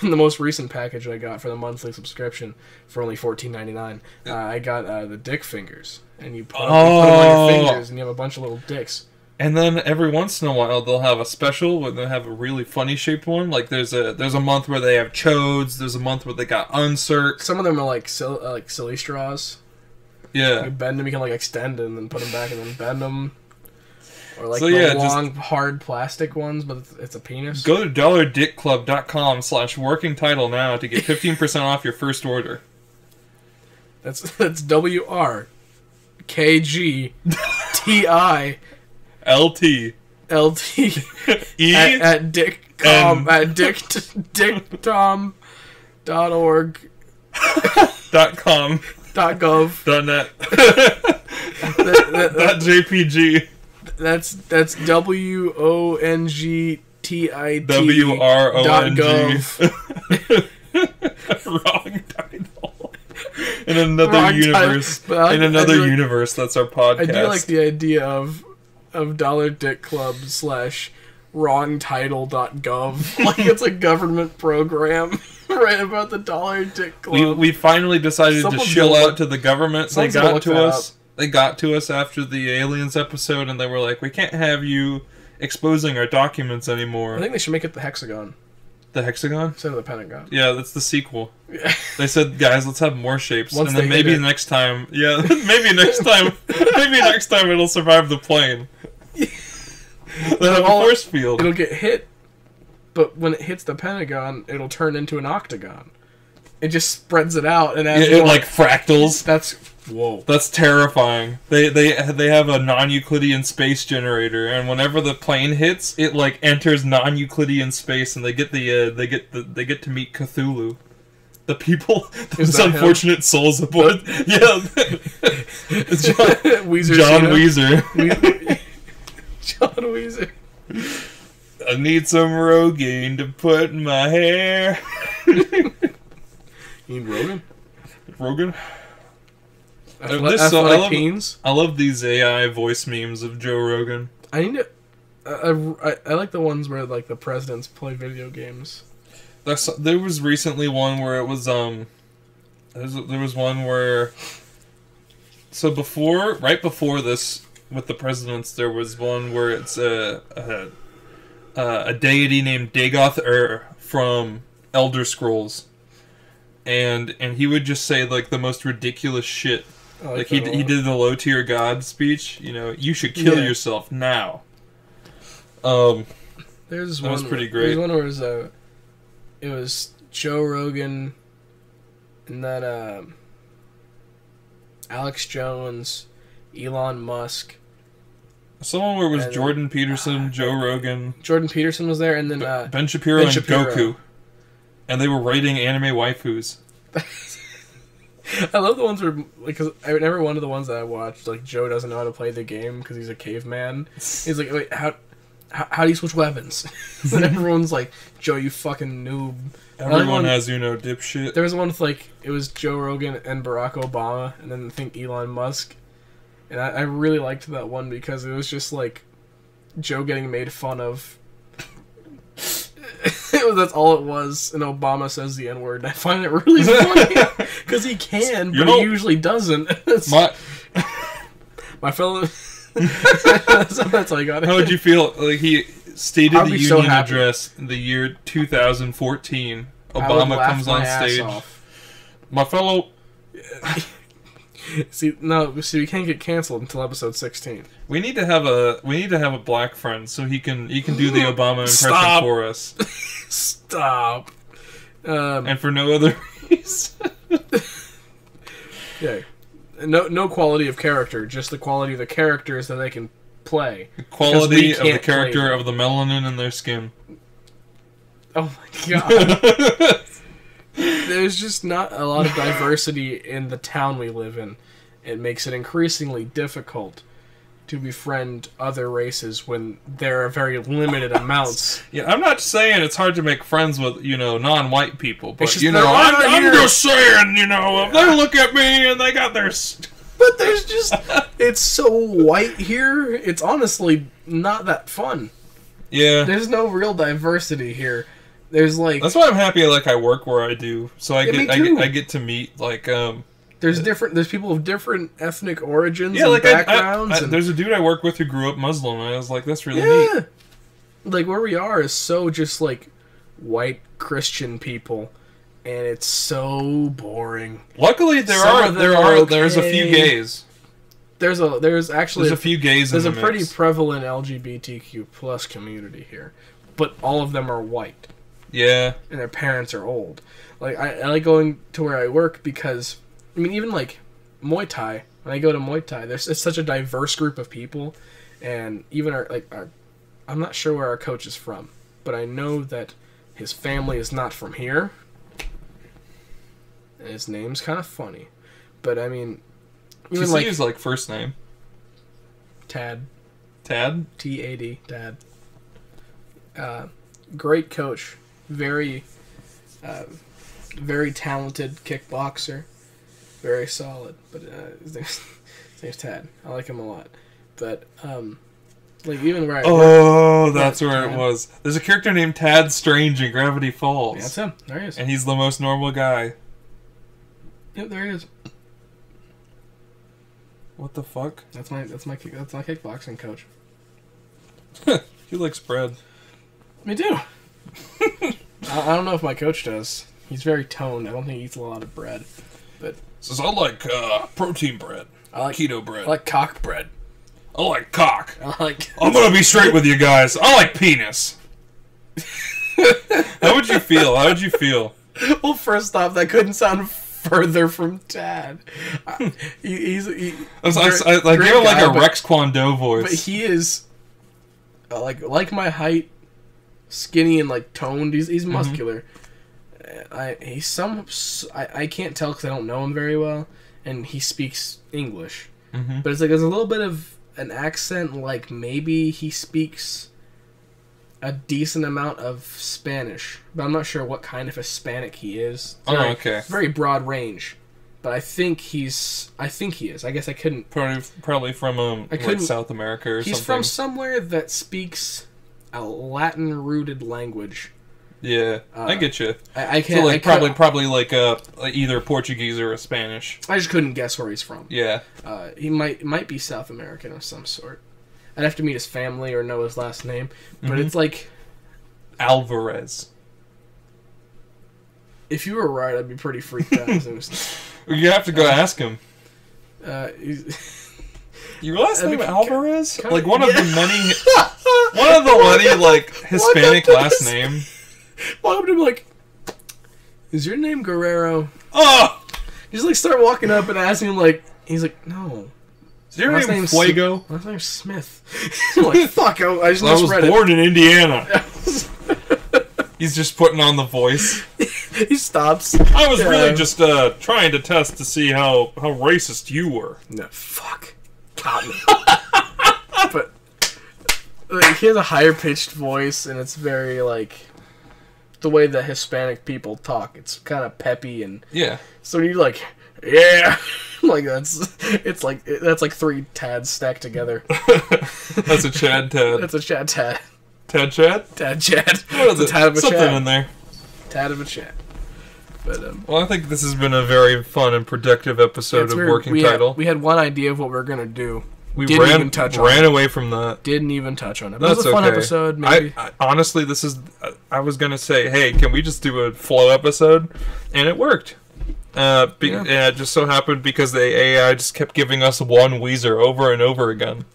in the most recent package I got for the monthly subscription for only $14.99. I got the dick fingers, and you put them on your fingers, and you have a bunch of little dicks. And then every once in a while they'll have a special where they have a really funny shaped one. Like there's a month where they have chodes. There's a month where they got uncirc. Some of them are like silly straws. Yeah. You bend them, you can like extend and then put them back and then bend them. Or like long, hard plastic ones, but it's a penis. Go to dollardickclub.com/working title now to get 15% off your first order. That's WRKGTI LT E at dickcom at dicktom.org .com .gov .net .jpg. That's WONGTIT WRONG. Wrong title. In another universe. In another universe, that's our podcast. I do like the idea of $dickclub/wrongtitle.gov. Like it's a government program right about the Dollar Dick Club. We finally decided to shill out to the government. They got to us. They got to us after the aliens episode, and they were like, "We can't have you exposing our documents anymore." I think they should make it the hexagon. The hexagon? Instead of the pentagon. Yeah, that's the sequel. Yeah. They said, "Guys, let's have more shapes." Once and then maybe next time, maybe next time it'll survive the plane. They'll have a force field. It'll get hit, but when it hits the pentagon, it'll turn into an octagon. It just spreads it out, and it like fractals. Whoa. That's terrifying. They have a non-Euclidean space generator, and whenever the plane hits, it like enters non-Euclidean space, and they get to meet Cthulhu. The people, those unfortunate souls aboard. Yeah, it's John Weezer. John Weezer. I need some Rogaine to put in my hair. You need Rogan? Rogan? I love these AI voice memes of Joe Rogan. I need to. I like the ones where like the presidents play video games. There was recently one where it was there was one where right before this with the presidents there was one where it's a deity named Dagoth from Elder Scrolls, and he would just say like the most ridiculous shit. Like he did the low tier god speech. You know, you should kill yourself now. There's that was pretty great. There's one where it was Joe Rogan, and then Alex Jones, Elon Musk, Someone where it was And Jordan Peterson, Joe Rogan, Jordan Peterson was there, and then Ben Shapiro, Ben and Shapiro. Goku. And they were rating anime waifus. I love the ones where, because I never one of the ones that I watched, like, Joe doesn't know how to play the game because he's a caveman. He's like, wait, how do you switch weapons? And everyone's like, Joe, you fucking noob. Everyone has Uno, dipshit. There was one with, like, it was Joe Rogan and Barack Obama, and then I think Elon Musk. And I really liked that one because it was just, like, Joe getting made fun of. That's all it was, and Obama says the N-word, and I find it really funny, because he can, but he usually doesn't. My fellow... that's all I got. How would you feel? Like, he stated the so Union happy. address in the year 2014. Obama comes on stage. My fellow... See, we can't get canceled until episode 16. We need to have a black friend so he can do the Obama impression Stop. for us. Stop. And for no other reason. Yeah. No quality of character, just the quality of the characters that they can play. The quality of the can't character play of the melanin in their skin. Oh my god. There's just not a lot of diversity in the town we live in. It makes it increasingly difficult to befriend other races when there are very limited amounts. Yeah, I'm not saying it's hard to make friends with, non-white people, but, just I'm just saying, if they look at me and they got their... But there's just... It's so white here, it's honestly not that fun. Yeah. There's no real diversity here. There's like... That's why I'm happy I work where I do. So I get to meet, like... There's people of different ethnic origins yeah, and like backgrounds. There's a dude I work with who grew up Muslim, and I was like, that's really neat. Like, where we are is so just, like, white Christian people, and it's so boring. Luckily, there's a few gays. There's actually a few gays in the mix. There's a pretty prevalent LGBTQ plus community here, but all of them are white. Yeah. And their parents are old. Like, I like going to where I work because, I mean, even, like, Muay Thai, when I go to Muay Thai, it's such a diverse group of people, and even I'm not sure where our coach is from, but I know that his family is not from here, and his name's kind of funny, but I mean, even like his first name, Tad, T-A-D, Tad, great coach, very talented kickboxer. Very solid, but his name's Tad. I like him a lot. But, like, even where I work, that's where it was. There's a character named Tad Strange in Gravity Falls. Yeah, that's him. There he is. And he's the most normal guy. Yep, there he is. What the fuck? That's my kickboxing coach. He likes bread. Me too. I don't know if my coach does. He's very toned. I don't think he eats a lot of bread. But says, I like protein bread. I like keto bread. I like cock bread. I like cock. I'm gonna be straight with you guys. I like penis. How would you feel? Well, first off, that couldn't sound further from Tad. I give him like a Rex Kwon Do voice. But he is like my height, skinny and like toned. He's muscular. I can't tell because I don't know him very well, and he speaks English. Mm-hmm. But it's like there's a little bit of an accent, like maybe he speaks a decent amount of Spanish, but I'm not sure what kind of Hispanic he is. Okay. Very broad range, but I think he is. I guess I couldn't. Probably from like South America or something. He's from somewhere that speaks a Latin-rooted language. Yeah, I get you. I can't. So like probably like either Portuguese or a Spanish. I just couldn't guess where he's from. Yeah. He might be South American of some sort. I'd have to meet his family or know his last name, but it's like Alvarez. If you were right, I'd be pretty freaked out. You have to go ask him. Your last name Alvarez? Like one of the many like Hispanic last name. Walk up to him like, is your name Guerrero? Oh! You just like start walking up and asking him like, he's like, no, Is your Last name name's Fuego? Last name's Smith. I'm like, fuck, I just I was misread born in Indiana. He's just putting on the voice. He stops. I was really just trying to test to see how racist you were. No, fuck. Got me. But like, he has a higher pitched voice, and it's very like the way that Hispanic people talk. It's kind of peppy, and Yeah. so when you like, yeah, like that's like three Tads stacked together. That's a Chad Tad. That's a Chad Tad. Tad Chad? Tad Chad. What is It's a it? tad of a Something Chad. in there. Tad of a Chad. But Well, I think this has been a very fun and productive episode of Working Title. We had one idea of what we were gonna do. We didn't ran even touch on ran it. away from that. Didn't even touch on it. It That's was a fun okay. episode. Maybe. I honestly, this is. I was gonna say, hey, can we just do a flow episode? And it worked. And it just so happened because the AI just kept giving us one Weezer over and over again.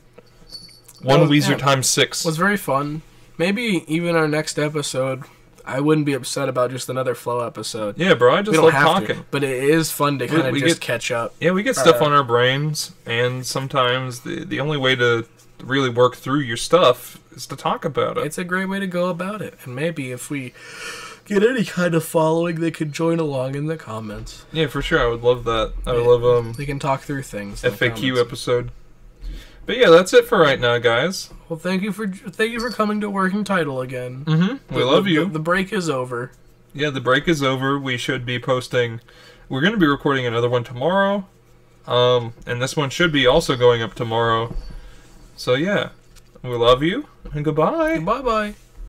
One Weezer times 6. Was very fun. Maybe even our next episode, I wouldn't be upset about just another flow episode. Yeah, bro, I just We don't love have talking. to, but it is fun to kind of we just get- catch up. Yeah, we get stuff on our brains, and sometimes the only way to really work through your stuff is to talk about it. It's a great way to go about it, and maybe if we get any kind of following, they could join along in the comments. Yeah, for sure, I would love that. I would love They can talk through things. in the FAQ comments. episode. But yeah, that's it for right now, guys. Well, thank you for coming to Working Title again. Mm-hmm. We love you. The break is over. Yeah, the break is over. We should be posting. We're going to be recording another one tomorrow. And this one should be also going up tomorrow. So yeah, we love you, and goodbye. Bye bye.